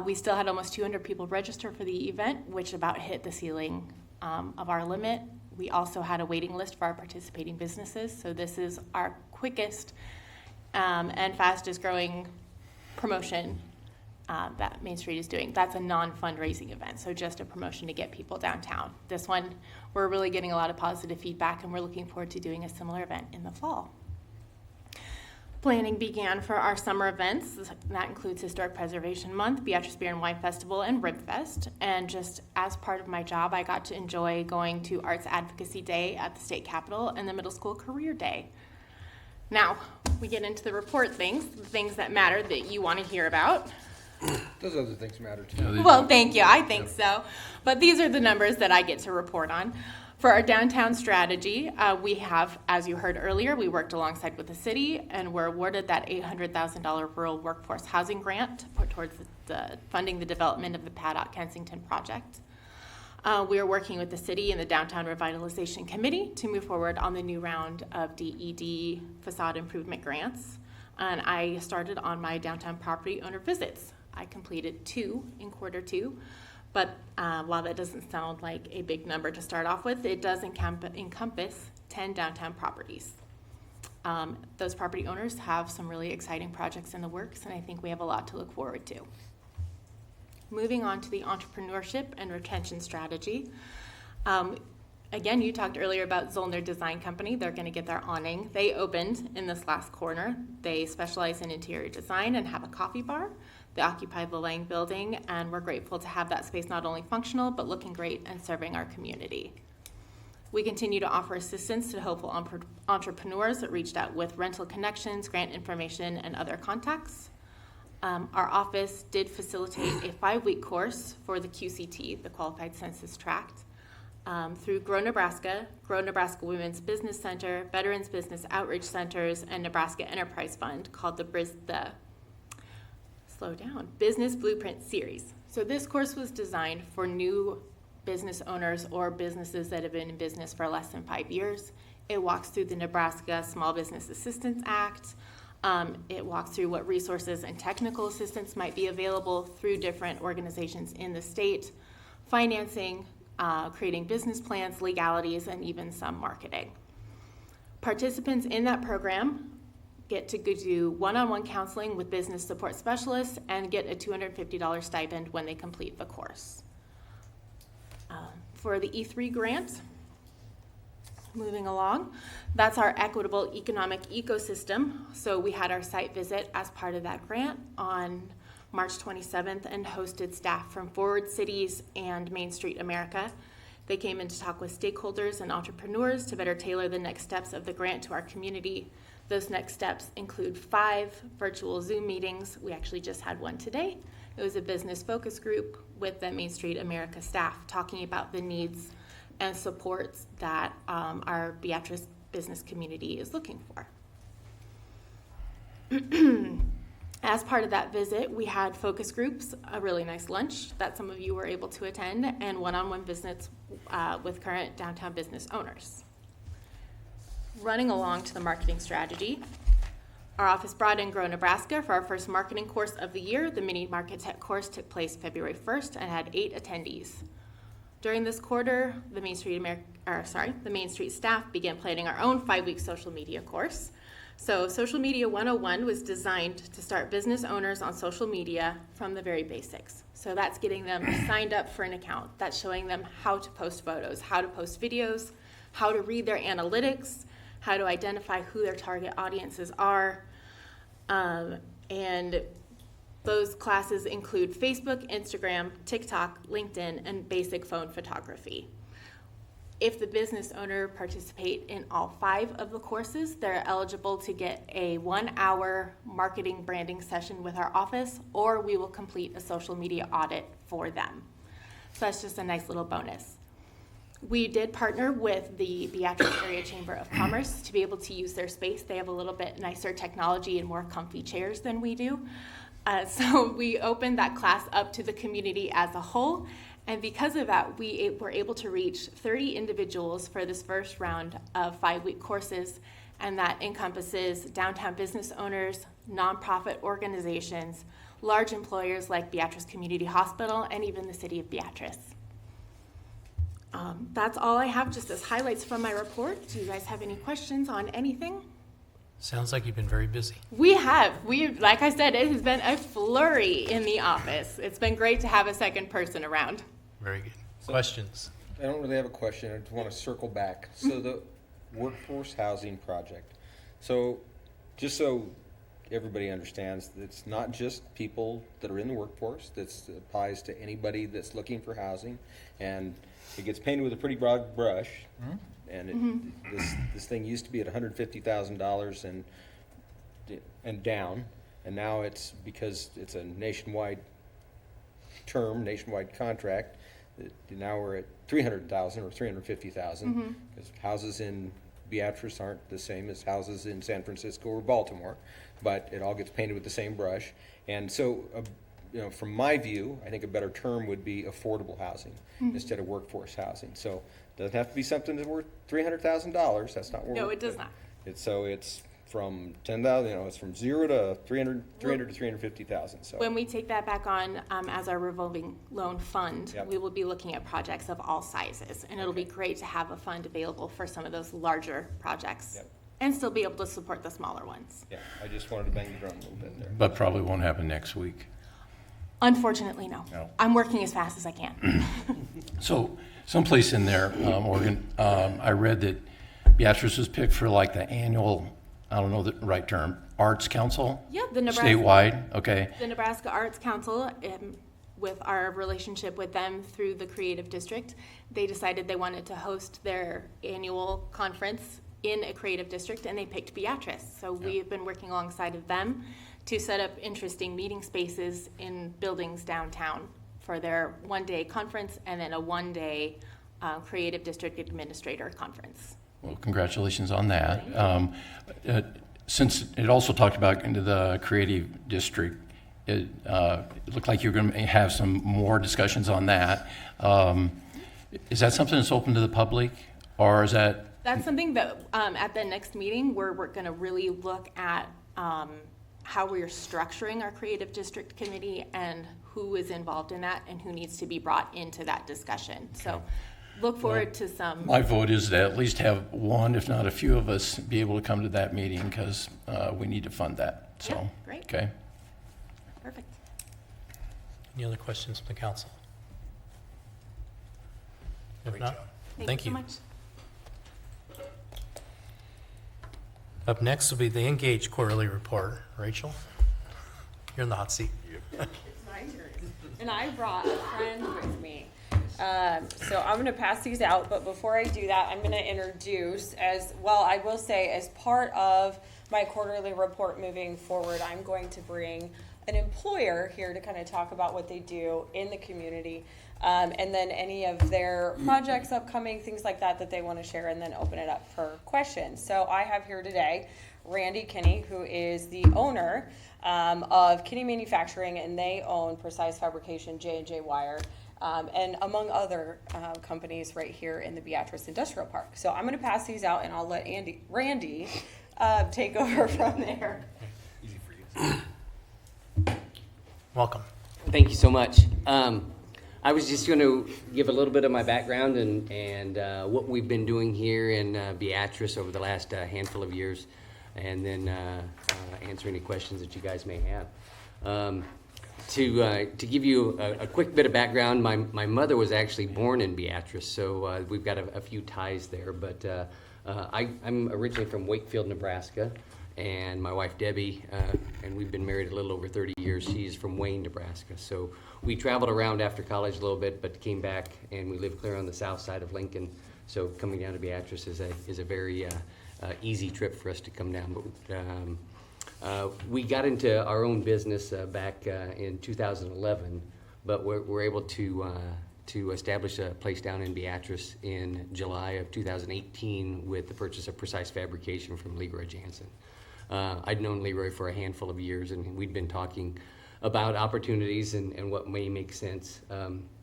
We still had almost 200 people register for the event, which about hit the ceiling of our limit. We also had a waiting list for our participating businesses, so this is our quickest and fastest growing promotion that Main Street is doing. That's a non-fundraising event, so just a promotion to get people downtown. This one, we're really getting a lot of positive feedback, and we're looking forward to doing a similar event in the fall. Planning began for our summer events. That includes Historic Preservation Month, Beatrice Beer and Wine Festival, and Ribfest. And just as part of my job, I got to enjoy going to Arts Advocacy Day at the State Capitol and the Middle School Career Day. Now, we get into the report things, the things that matter that you want to hear about. Those other things matter too. Well, thank you. I think so. But these are the numbers that I get to report on. For our downtown strategy, we have, as you heard earlier, we worked alongside with the city and were awarded that $800,000 rural workforce housing grant to put towards funding the development of the Paddock Kensington project. We are working with the city and the Downtown Revitalization Committee to move forward on the new round of DED facade improvement grants. And I started on my downtown property owner visits. I completed 2 in Q2, but while that doesn't sound like a big number to start off with, it does encompass 10 downtown properties. Those property owners have some really exciting projects in the works, and I think we have a lot to look forward to. Moving on to the entrepreneurship and retention strategy. Again, you talked earlier about Zollner Design Company. They're going to get their awning. They opened in this last corner. They specialize in interior design and have a coffee bar. They occupy the Lang building, and we're grateful to have that space not only functional, but looking great and serving our community. We continue to offer assistance to hopeful entrepreneurs that reached out with rental connections, grant information, and other contacts. Our office did facilitate a 5-week course for the QCT, the Qualified Census Tract, through Grow Nebraska Women's Business Center, Veterans Business Outreach Centers, and Nebraska Enterprise Fund, called the Business Blueprint Series. So this course was designed for new business owners or businesses that have been in business for less than 5 years. It walks through the Nebraska Small Business Assistance Act. It walks through what resources and technical assistance might be available through different organizations in the state, financing, creating business plans, legalities, and even some marketing. Participants in that program get to go do one-on-one counseling with business support specialists and get a $250 stipend when they complete the course. For the E3 grant, moving along, that's our equitable economic ecosystem. So we had our site visit as part of that grant on March 27th and hosted staff from Forward Cities and Main Street America. They came in to talk with stakeholders and entrepreneurs to better tailor the next steps of the grant to our community. Those next steps include 5 virtual Zoom meetings. We actually just had one today. It was a business focus group with the Main Street America staff talking about the needs and supports that our Beatrice business community is looking for. As part of that visit, we had focus groups, a really nice lunch that some of you were able to attend, and one-on-one visits with current downtown business owners. Running along to the marketing strategy, our office brought in Grow Nebraska for our first marketing course of the year. The mini market tech course took place February 1st and had 8 attendees. During this quarter, the Main Street staff began planning our own 5-week social media course. So Social Media 101 was designed to start business owners on social media from the very basics. So that's getting them signed up for an account. That's showing them how to post photos, how to post videos, how to read their analytics, how to identify who their target audiences are. And those classes include Facebook, Instagram, TikTok, LinkedIn, and basic phone photography. If the business owner participate in all 5 of the courses, they're eligible to get a 1-hour marketing branding session with our office, or we will complete a social media audit for them. So that's just a nice little bonus. We did partner with the Beatrice Area Chamber of Commerce to be able to use their space. They have a little bit nicer technology and more comfy chairs than we do. So we opened that class up to the community as a whole. And because of that, we were able to reach 30 individuals for this first round of 5-week courses. And that encompasses downtown business owners, nonprofit organizations, large employers like Beatrice Community Hospital, and even the city of Beatrice. That's all I have just as highlights from my report. Do you guys have any questions on anything? Sounds like you've been very busy. We have. Like I said, it has been a flurry in the office. It's been great to have a second person around. Very good. Questions? I don't really have a question. I just want to circle back. So the workforce housing project. So just so everybody understands, it's not just people that are in the workforce. This applies to anybody that's looking for housing, and it gets painted with a pretty broad brush. And this thing used to be at $150,000 and down, and now it's, because it's a nationwide contract. Now we're at 300,000 or 350,000, because houses in Beatrice aren't the same as houses in San Francisco or Baltimore, but it all gets painted with the same brush. And so, from my view, I think a better term would be affordable housing instead of workforce housing. So it doesn't have to be something that's worth $300,000. That's not what. No, it does not. It's from 10,000. It's from 0 to 300 to 350,000. So When we take that back on as our revolving loan fund, Yep. we will be looking at projects of all sizes. And it'll be great to have a fund available for some of those larger projects Yep. and still be able to support the smaller ones. yeah, I just wanted to bang the drum a little bit there. But probably won't happen next week. Unfortunately, no. No. I'm working as fast as I can. So someplace in there, Morgan, I read that Beatrice was picked for like the annual, I don't know the right term, Arts Council? Yeah, the Nebraska. Statewide, okay. The Nebraska Arts Council, with our relationship with them through the Creative District, they decided they wanted to host their annual conference in a creative district, and they picked Beatrice. So we have been working alongside of them to set up interesting meeting spaces in buildings downtown for their one-day conference and then a one-day Creative District Administrator Conference. Well, congratulations on that. Since it also talked about into the creative district, it looked like you're going to have some more discussions on that. Is that something that's open to the public, or is that? That's something that at the next meeting, we're going to really look at how we are structuring our Creative District Committee and who is involved in that and who needs to be brought into that discussion. So look forward to some. My vote is to at least have one, if not a few of us, be able to come to that meeting, because we need to fund that, so. Yeah, great. Okay. Perfect. Any other questions from the council? If Great not, job. thank you. so much. Up next will be the Engage Quarterly Report. Rachel, you're in the hot seat. It's my turn. And I brought a friend with me. So I'm going to pass these out, but before I do that, I'm going to introduce, as well, I will say, as part of my quarterly report moving forward, I'm going to bring an employer here to kind of talk about what they do in the community, and then any of their projects upcoming, things like that they want to share, and then open it up for questions. So I have here today Randy Kinney, who is the owner of Kinney Manufacturing, and they own Precise Fabrication, J&J Wire, and among other companies right here in the Beatrice Industrial Park. So I'm going to pass these out, and I'll let Randy take over from there. Easy for you. Welcome. Thank you so much. I was just going to give a little bit of my background and what we've been doing here in Beatrice over the last handful of years, and then answer any questions that you guys may have. To give you a quick bit of background, my mother was actually born in Beatrice, so we've got a few ties there. But I'm originally from Wakefield, Nebraska, and my wife Debbie, and we've been married a little over 30 years. She's from Wayne, Nebraska. So we traveled around after college a little bit, but came back, and we live clear on the south side of Lincoln. So coming down to Beatrice is a very easy trip for us to come down. But we got into our own business back in 2011, but we're able to establish a place down in Beatrice in July of 2018 with the purchase of Precise Fabrication from Leroy Jansen. I'd known Leroy for a handful of years, and we'd been talking about opportunities and what may make sense.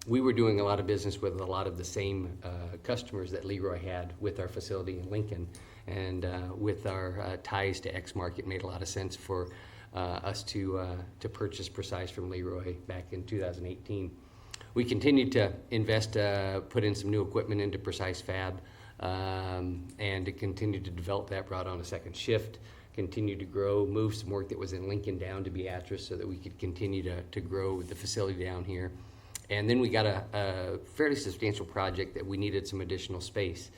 We were doing a lot of business with a lot of the same customers that Leroy had with our facility in Lincoln, and with our ties to X-Mark, it made a lot of sense for us to purchase Precise from Leroy back in 2018. We continued to invest, put in some new equipment into Precise Fab, and to continue to develop that, brought on a second shift, continue to grow, move some work that was in Lincoln down to Beatrice so that we could continue to grow the facility down here. And then we got a fairly substantial project that we needed some additional space.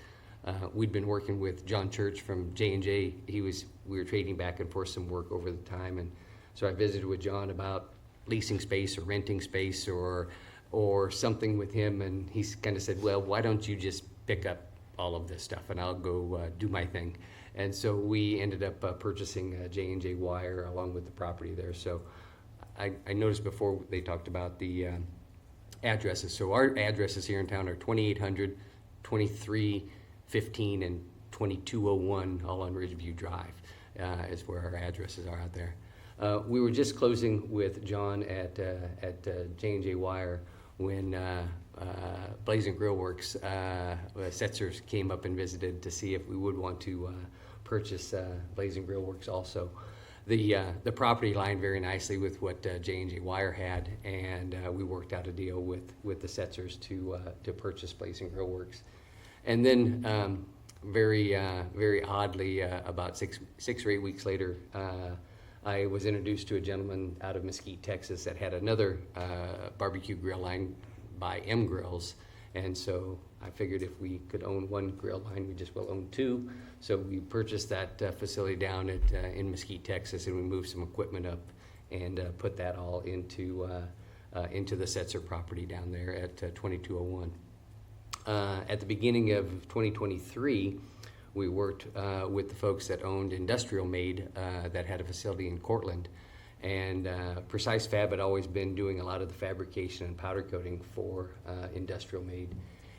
We'd been working with John Church from J&J. We were trading back and forth some work over the time, and so I visited with John about leasing space or renting space or something with him, and he kind of said, well, why don't you just pick up all of this stuff and I'll go do my thing. And so we ended up purchasing J&J Wire along with the property there. So I noticed before they talked about the addresses. So our addresses here in town are 2800, 2315, and 2201, all on Ridgeview Drive, is where our addresses are out there. We were just closing with John at J&J Wire when Blazing Grill Works, Setzers came up and visited to see if we would want to purchase Blazing Grill Works also. The property lined very nicely with what J&J Wire had, and we worked out a deal with the Setzers to purchase Blazing Grill Works. And then very oddly, about six or 8 weeks later, I was introduced to a gentleman out of Mesquite, Texas that had another barbecue grill line by M Grills. And so I figured if we could own one grill line, we just will own two. So we purchased that facility down in Mesquite, Texas, and we moved some equipment up and put that all into the Setzer property down there at 2201. At the beginning of 2023, we worked with the folks that owned Industrial Made that had a facility in Cortland. And Precise Fab had always been doing a lot of the fabrication and powder coating for Industrial Made.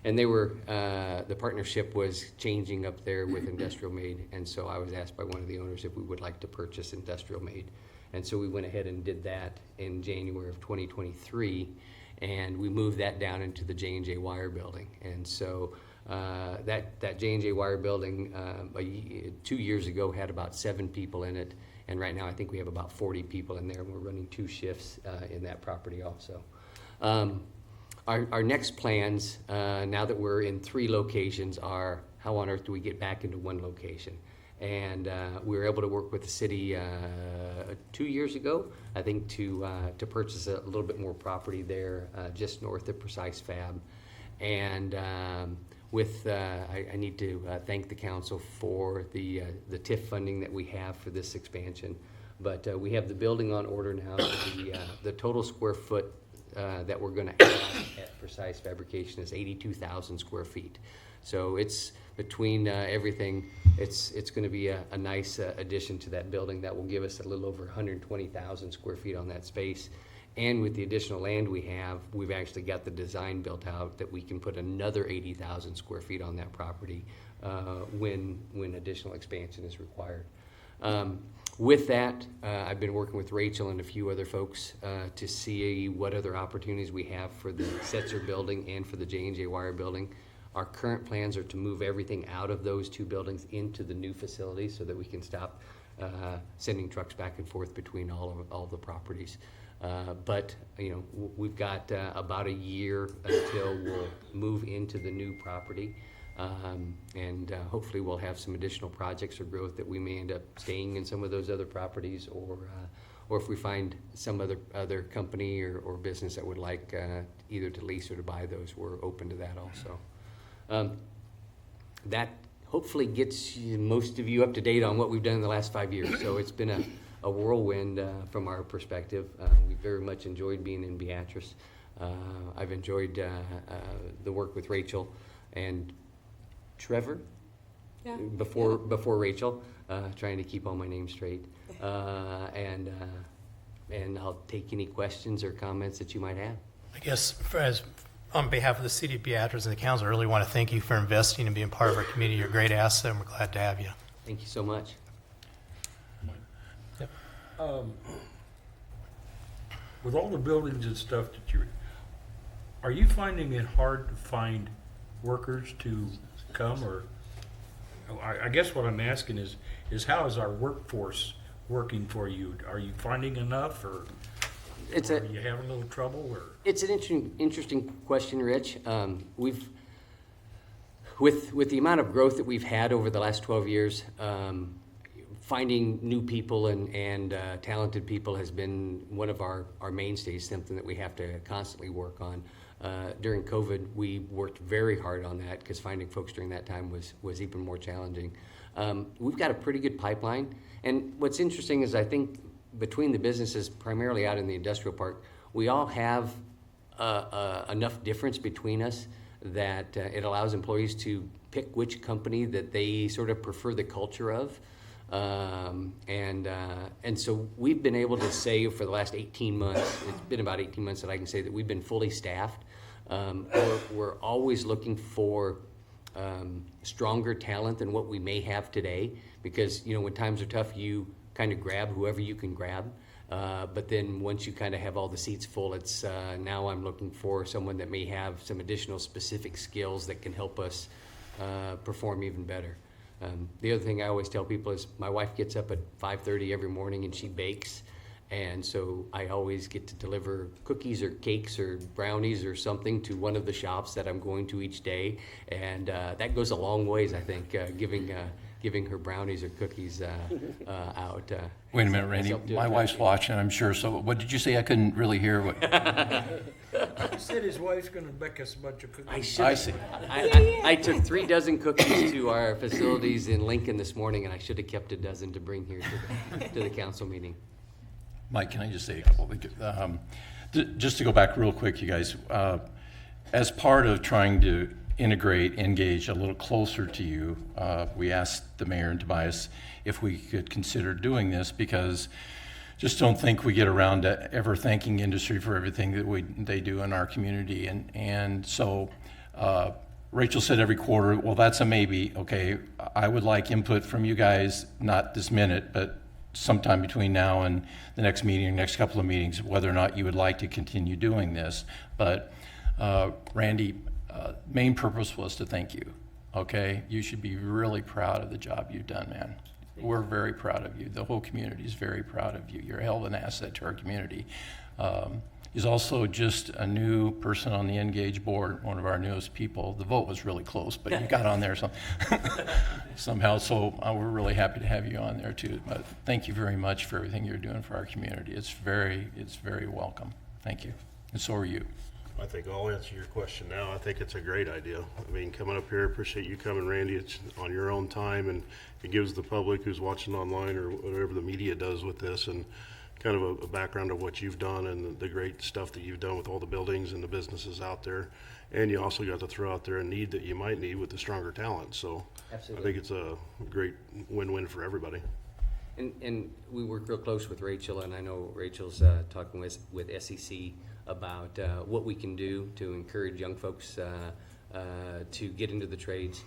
And they were, the partnership was changing up there with Industrial Made. And so I was asked by one of the owners if we would like to purchase Industrial Made. And so we went ahead and did that in January of 2023. And we moved that down into the J&J Wire building. And so that J&J Wire building 2 years ago had about 7 people in it. And right now I think we have about 40 people in there, and we're running 2 shifts in that property also. Our next plans, now that we're in 3 locations, are how on earth do we get back into 1 location? And we were able to work with the city 2 years ago, I think, to purchase a little bit more property there just north of Precise Fab. And I need to thank the council for the TIF funding that we have for this expansion. But we have the building on order now. The total square foot that we're going to add at Precise Fabrication is 82,000 square feet. So it's between everything, it's going to be a nice addition to that building that will give us a little over 120,000 square feet on that space. And with the additional land we have, we've actually got the design built out that we can put another 80,000 square feet on that property when additional expansion is required. With that, I've been working with Rachel and a few other folks to see what other opportunities we have for the Setzer building and for the J&J Wire building. Our current plans are to move everything out of those 2 buildings into the new facility so that we can stop sending trucks back and forth between all the properties. But we've got about a year until we'll move into the new property. And hopefully we'll have some additional projects or growth that we may end up staying in some of those other properties, or if we find some other company or business that would like either to lease or to buy those, we're open to that also. That hopefully gets most of you up to date on what we've done in the last 5 years. So it's been a whirlwind from our perspective. We very much enjoyed being in Beatrice. I've enjoyed the work with Rachel and Trevor, Yeah. before Rachel, trying to keep all my names straight. And I'll take any questions or comments that you might have. I guess on behalf of the city of Beatrice and the council, I really want to thank you for investing and being part of our community. You're a great asset, and we're glad to have you. Thank you so much. Yep. With all the buildings and stuff that are you finding it hard to find workers to come, or I guess what I'm asking is how is our workforce working for you? Are you finding enough, or are you having a little trouble? Or it's an interesting question, Rich. We've with the amount of growth that we've had over the last 12 years, finding new people and talented people has been one of our mainstays, something that we have to constantly work on. During COVID, we worked very hard on that because finding folks during that time was even more challenging. We've got a pretty good pipeline, and what's interesting is I think between the businesses, primarily out in the industrial park, we all have enough difference between us that it allows employees to pick which company that they sort of prefer the culture of. And so we've been able to say for the last 18 months, it's been about 18 months that I can say that we've been fully staffed. We're always looking for stronger talent than what we may have today, because, you know, when times are tough, you kind of grab whoever you can grab. But then once you kind of have all the seats full, it's now I'm looking for someone that may have some additional specific skills that can help us perform even better. The other thing I always tell people is my wife gets up at 5:30 every morning and she bakes. And so I always get to deliver cookies or cakes or brownies or something to one of the shops that I'm going to each day. And that goes a long ways, I think, giving her brownies or cookies out. Wait a minute, Randy. My wife's watching, I'm sure. So what did you say? I couldn't really hear what. He said his wife's gonna bake us a bunch of cookies. I see. I took 3 dozen cookies to our facilities in Lincoln this morning, and I should have kept a dozen to bring here to the council meeting. Mike, can I just say a couple of things? Just to go back real quick, you guys. As part of trying to integrate, engage a little closer to you, we asked the mayor and Tobias if we could consider doing this, because just don't think we get around to ever thanking industry for everything that they do in our community. And so Rachel said every quarter, well, that's a maybe. Okay, I would like input from you guys, not this minute, but sometime between now and the next meeting or next couple of meetings, whether or not you would like to continue doing this. But Randy, main purpose was to thank you. Okay, you should be really proud of the job you've done, man. We're very proud of you. The whole community is very proud of you. You're a hell of an asset to our community. He's also just a new person on the Engage board, one of our newest people. The vote was really close, but you got on there somehow. So we're really happy to have you on there too. But thank you very much for everything you're doing for our community. It's very welcome. Thank you. And so are you. I think I'll answer your question now. I think it's a great idea. I mean, coming up here, appreciate you coming, Randy. It's on your own time, and it gives the public who's watching online or whatever the media does with this, and kind of a background of what you've done and the great stuff that you've done with all the buildings and the businesses out there. And you also got to throw out there a need that you might need with the stronger talent. So Absolutely. I think it's a great win-win for everybody. And we work real close with Rachel, and I know Rachel's talking with SEC about what we can do to encourage young folks to get into the trades.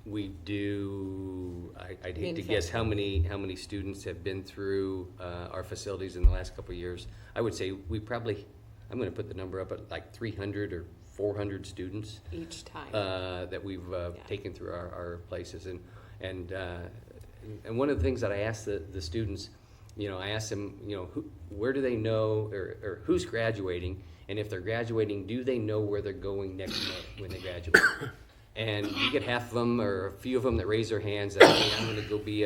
We do, I'd hate to guess how many students have been through our facilities in the last couple of years. I would say we probably, I'm going to put the number up at like 300 or 400 students Each time. that we've taken through our places. And one of the things that I asked the students, you know, I asked them, you know, where do they know, or who's graduating, and if they're graduating, do they know where they're going next month when they graduate? And you get half of them, or a few of them that raise their hands that, hey, I'm going to go be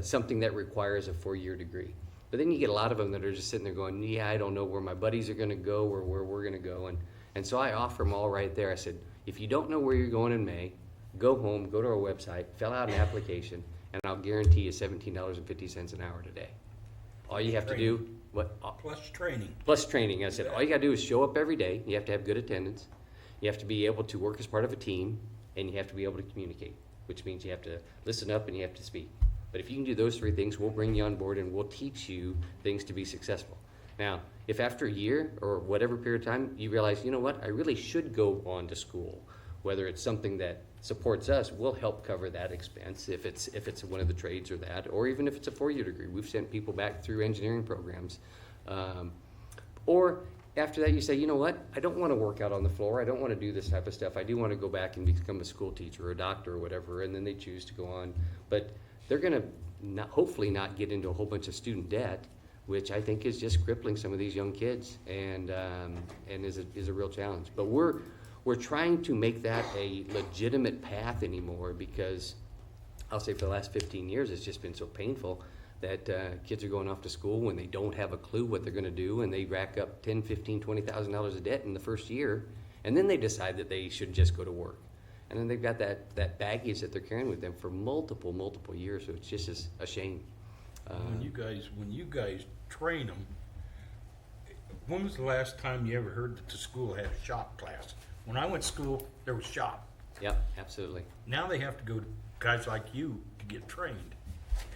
something that requires a 4-year degree. But then you get a lot of them that are just sitting there going, yeah, I don't know where my buddies are going to go or where we're going to go. And so I offer them all right there. I said, if you don't know where you're going in May, go home, go to our website, fill out an application, and I'll guarantee you $17.50 an hour today. All you have to do, Plus training. Plus training. I said, all you gotta do is show up every day. You have to have good attendance. You have to be able to work as part of a team, and you have to be able to communicate, which means you have to listen up and you have to speak. But if you can do those 3 things, we'll bring you on board and we'll teach you things to be successful. Now, if after a year or whatever period of time, you realize, you know what, I really should go on to school, whether it's something that supports us, we'll help cover that expense if it's one of the trades or that, or even if it's a 4-year degree. We've sent people back through engineering programs. Or after that you say, you know what, I don't want to work out on the floor, I don't want to do this type of stuff, I do want to go back and become a school teacher or a doctor or whatever, and then they choose to go on. But they're going to hopefully not get into a whole bunch of student debt, which I think is just crippling some of these young kids and is a real challenge. But we're trying to make that a legitimate path anymore, because I'll say for the last 15 years, it's just been so painful that kids are going off to school when they don't have a clue what they're going to do, and they rack up $10,000, $15,000, $20,000 of debt in the first year, and then they decide that they should just go to work. And then they've got that baggage that they're carrying with them for multiple years, so it's just a shame. When you guys train them, when was the last time you ever heard that the school had a shop class? When I went to school, there was shop. Yep, absolutely. Now they have to go to guys like you to get trained.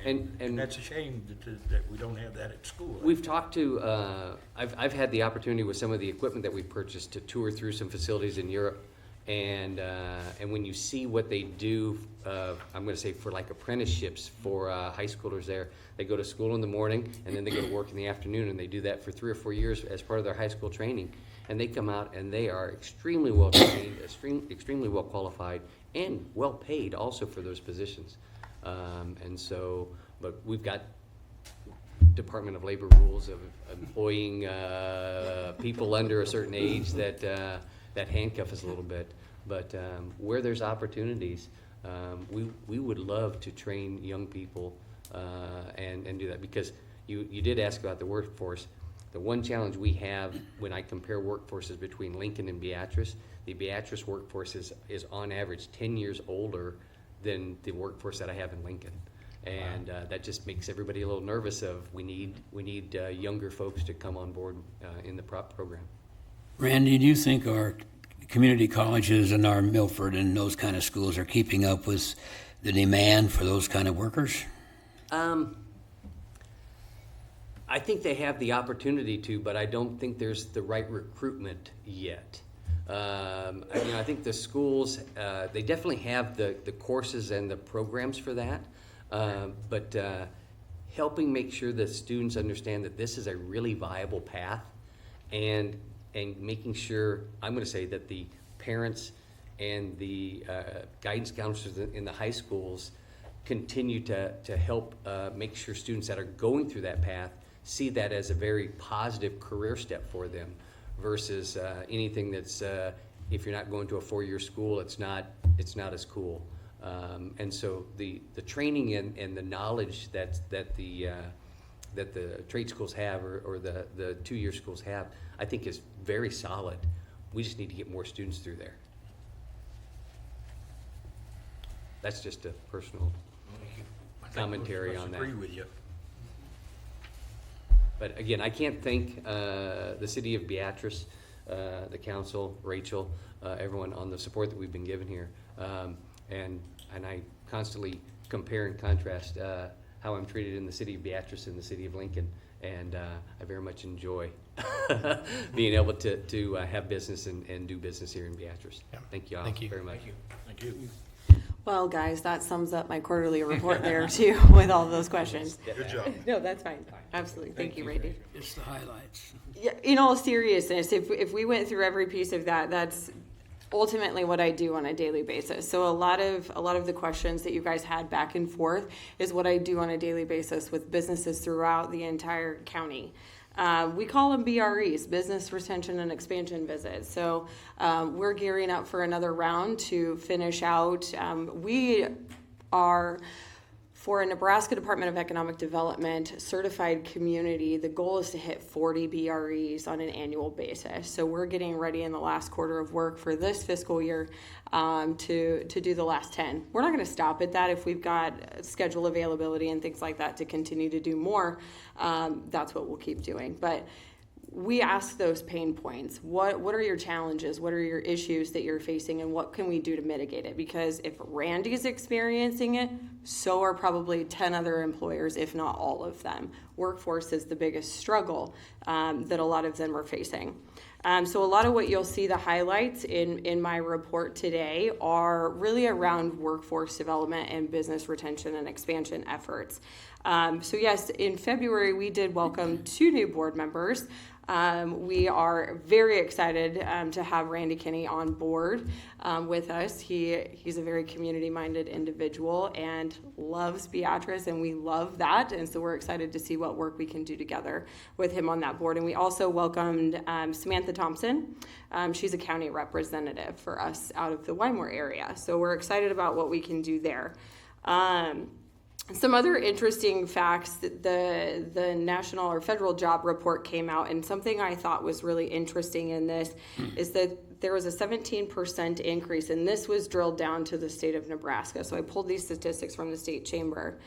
And that's a shame that we don't have that at school. We've talked to, I've had the opportunity with some of the equipment that we purchased to tour through some facilities in Europe. And when you see what they do, I'm going to say for like apprenticeships for high schoolers there, they go to school in the morning and then they go to work in the afternoon, and they do that for 3 or 4 years as part of their high school training. And they come out and they are extremely well trained, extremely well qualified, and well paid also for those positions. And so, but we've got Department of Labor rules of employing people under a certain age that handcuff us a little bit. But where there's opportunities, we would love to train young people and do that, because you did ask about the workforce. The one challenge we have when I compare workforces between Lincoln and Beatrice, the Beatrice workforce is on average 10 years older than the workforce that I have in Lincoln. And that just makes everybody a little nervous of we need younger folks to come on board in the program. Randy, do you think our community colleges and our Milford and those kind of schools are keeping up with the demand for those kind of workers? I think they have the opportunity to, but I don't think there's the right recruitment yet. I think the schools, they definitely have the courses and the programs for that, but helping make sure that students understand that this is a really viable path, and making sure, I'm going to say that the parents and the guidance counselors in the high schools continue to help make sure students that are going through that path see that as a very positive career step for them, versus anything that's if you're not going to a 4-year school, it's not as cool. And so the training and the knowledge that the trade schools have or the 2-year schools have, I think is very solid. We just need to get more students through there. That's just a personal commentary on that. I agree with you. But again, I can't thank the city of Beatrice, the council, Rachel, everyone on the support that we've been given here. And I constantly compare and contrast how I'm treated in the city of Beatrice and the city of Lincoln. And I very much enjoy being able to have business and do business here in Beatrice. Yeah. Thank you all Thank you. very much. Thank you. Well, guys, that sums up my quarterly report there too, with all of those questions. Good job. No, that's fine. Absolutely. Thank you, Randy. It's the highlights. Yeah, in all seriousness, if we went through every piece of that, that's ultimately what I do on a daily basis. So a lot of the questions that you guys had back and forth is what I do on a daily basis with businesses throughout the entire county. We call them BREs, business retention and expansion visits. So we're gearing up for another round to finish out. We are, for a Nebraska Department of Economic Development certified community, the goal is to hit 40 BREs on an annual basis. So we're getting ready in the last quarter of work for this fiscal year to do the last 10. We're not going to stop at that. If we've got schedule availability and things like that to continue to do more, that's what we'll keep doing. But we ask those pain points. What are your challenges? What are your issues that you're facing, and what can we do to mitigate it? Because if Randy's experiencing it, so are probably 10 other employers, if not all of them. Workforce is the biggest struggle that a lot of them are facing. So a lot of what you'll see, the highlights in my report today, are really around workforce development and business retention and expansion efforts. So yes, in February, we did welcome 2 new board members. We are very excited to have Randy Kinney on board with us. He's a very community-minded individual and loves Beatrice, and we love that. And so we're excited to see what work we can do together with him on that board. And we also welcomed Samantha Thompson. She's a county representative for us out of the Wymore area. So we're excited about what we can do there. Some other interesting facts, that the national or federal job report came out, and something I thought was really interesting in this is that there was a 17% increase, and this was drilled down to the state of Nebraska. So I pulled these statistics from the state chamber.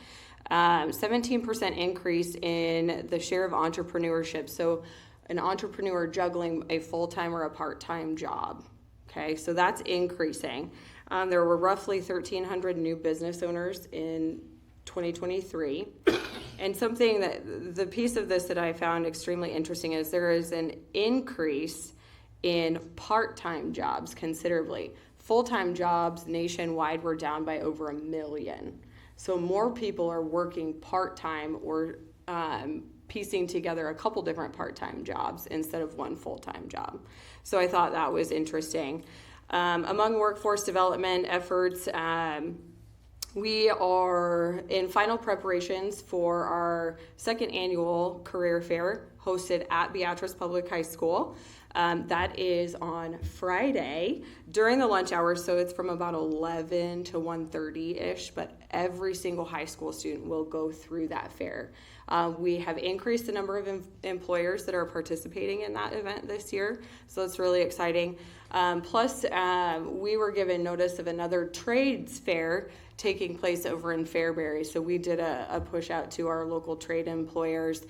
17% increase in the share of entrepreneurship. So an entrepreneur juggling a full-time or a part-time job. Okay, so that's increasing. There were roughly 1,300 new business owners in 2023. And something that the piece of this that I found extremely interesting is there is an increase in part-time jobs considerably. Full-time jobs nationwide were down by over 1 million. So more people are working part-time or piecing together a couple different part-time jobs instead of one full-time job. So I thought that was interesting. Among workforce development efforts, we are in final preparations for our second annual career fair hosted at Beatrice Public High School. That is on Friday during the lunch hour, so it's from about 11 to 1:30-ish, but every single high school student will go through that fair. We have increased the number of employers that are participating in that event this year, so it's really exciting. Plus, we were given notice of another trades fair taking place over in Fairbury. So we did a push out to our local trade employers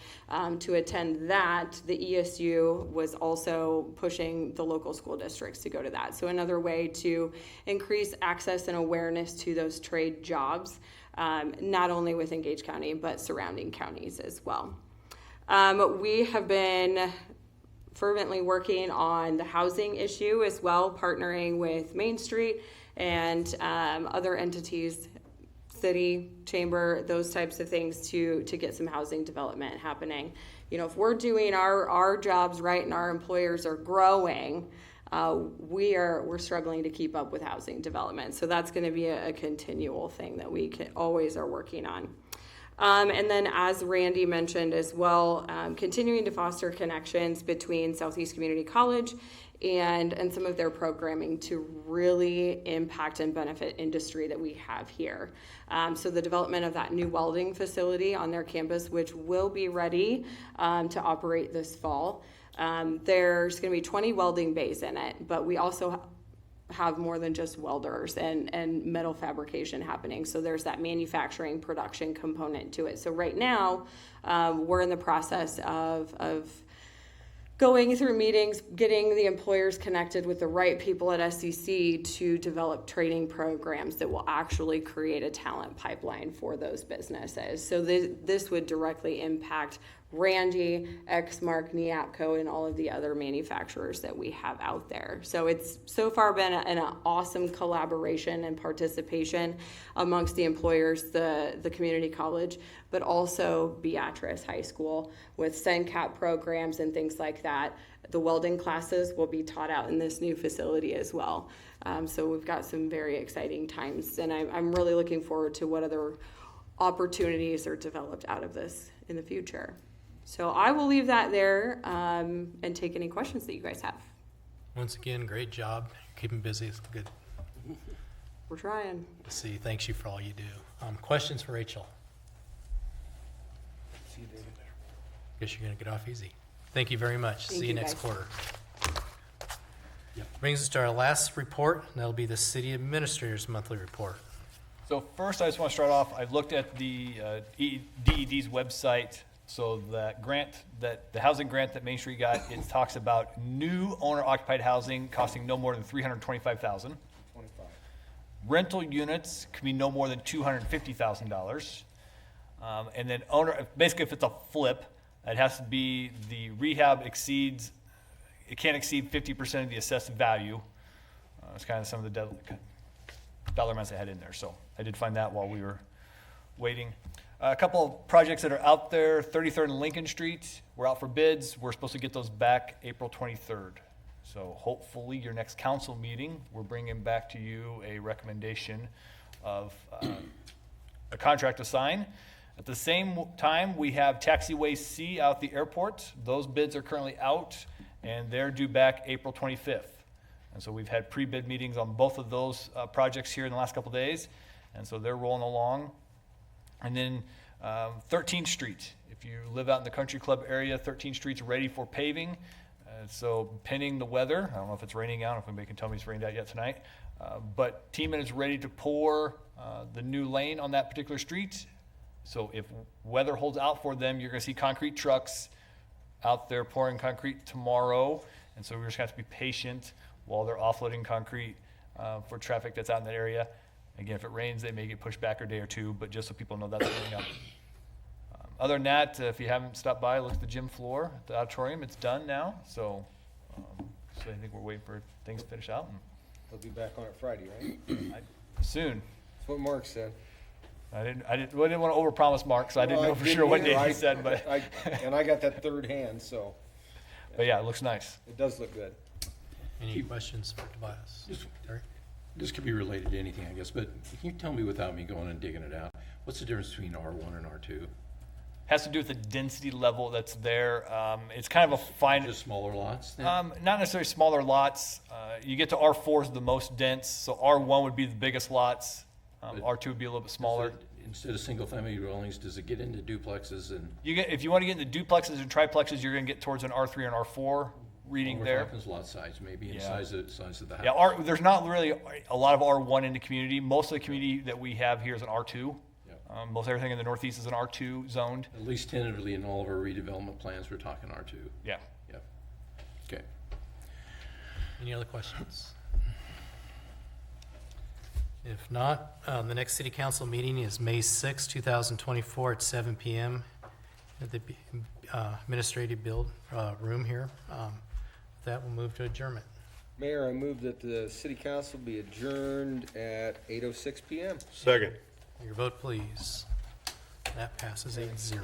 to attend that. The ESU was also pushing the local school districts to go to that. So another way to increase access and awareness to those trade jobs, not only within Gage County, but surrounding counties as well. We have been fervently working on the housing issue as well, partnering with Main Street and other entities, city, chamber, those types of things to get some housing development happening. You know, if we're doing our jobs right and our employers are growing, we're struggling to keep up with housing development. So that's going to be a continual thing that we always are working on. And then, as Randy mentioned as well, continuing to foster connections between Southeast Community College and some of their programming to really impact and benefit industry that we have here. So the development of that new welding facility on their campus, which will be ready to operate this fall. There's going to be 20 welding bays in it, but we also have more than just welders and metal fabrication happening. So there's that manufacturing production component to it. So right now, we're in the process of going through meetings, getting the employers connected with the right people at SCC to develop training programs that will actually create a talent pipeline for those businesses. So this would directly impact Randy, Exmark, Neapco, and all of the other manufacturers that we have out there. So it's so far been an awesome collaboration and participation amongst the employers, the community college, but also Beatrice High School with SENCAP programs and things like that. The welding classes will be taught out in this new facility as well. So we've got some very exciting times, and I'm really looking forward to what other opportunities are developed out of this in the future. So I will leave that there and take any questions that you guys have. Once again, great job. Keeping busy. It's good We're trying. to see. Thanks you for all you do. Questions for Rachel? Guess you're going to get off easy. Thank you very much. Thank See you you, next guys. quarter. Brings us to our last report, and that'll be the City Administrator's Monthly Report. So first, I just want to start off, I looked at the DED's website. So that grant, the housing grant that Main Street got, it talks about new owner-occupied housing costing no more than $325,000. Rental units can be no more than $250,000. And then basically if it's a flip, it has to be the rehab it can't exceed 50% of the assessed value. It's kind of some of the dollar amounts I had in there. So I did find that while we were waiting. A couple of projects that are out there, 33rd and Lincoln Street, we're out for bids. We're supposed to get those back April 23rd. So hopefully your next council meeting, we're bringing back to you a recommendation of a contract to sign. At the same time, we have Taxiway C out at the airport. Those bids are currently out, and they're due back April 25th. And so we've had pre-bid meetings on both of those projects here in the last couple of days. and so they're rolling along. And then 13th Street, if you live out in the Country Club area, 13th Street's ready for paving. So pending the weather, I don't know if it's raining out, if anybody can tell me it's rained out yet tonight, but T-Man is ready to pour the new lane on that particular street. So if weather holds out for them, you're going to see concrete trucks out there pouring concrete tomorrow. And so we're just going to have to be patient while they're offloading concrete for traffic that's out in that area. Again, if it rains, they may get pushed back a day or two, but just so people know that's coming up. Other than that, if you haven't stopped by, look at the gym floor, at the auditorium. It's done now. So I think we're waiting for things to finish out. They'll be back on it Friday, right? Soon. That's what Mark said. I didn't want to overpromise Mark, so I didn't know for sure what day he said, but And I got that third hand, so but yeah, it looks nice. it does look good. Any questions for Tobias? Derek? This could be related to anything, I guess, but can you tell me without me going and digging it out, what's the difference between R1 and R2? Has to do with the density level that's there. It's kind of a fine. Just smaller lots then? Not necessarily smaller lots. You get to R4 is the most dense, so R1 would be the biggest lots. R2 would be a little bit smaller. Instead of single-family dwellings, does it get into duplexes and? If you want to get into duplexes and triplexes, you're going to get towards an R3 and R4 reading We're there. talking lot size, maybe, and Yeah. size of the house. Yeah, there's not really a lot of R1 in the community. Most of the community that we have here is an R2. Yep. Most everything in the Northeast is an R2 zoned. At least tentatively in all of our redevelopment plans, we're talking R2. Yeah. Yep. Okay. Any other questions? If not, the next city council meeting is May 6, 2024 at 7 PM at the administrative build room here. That will move to adjournment. Mayor, I move that the city council be adjourned at 8:06 PM. Second. Your vote, please. That passes 8-0.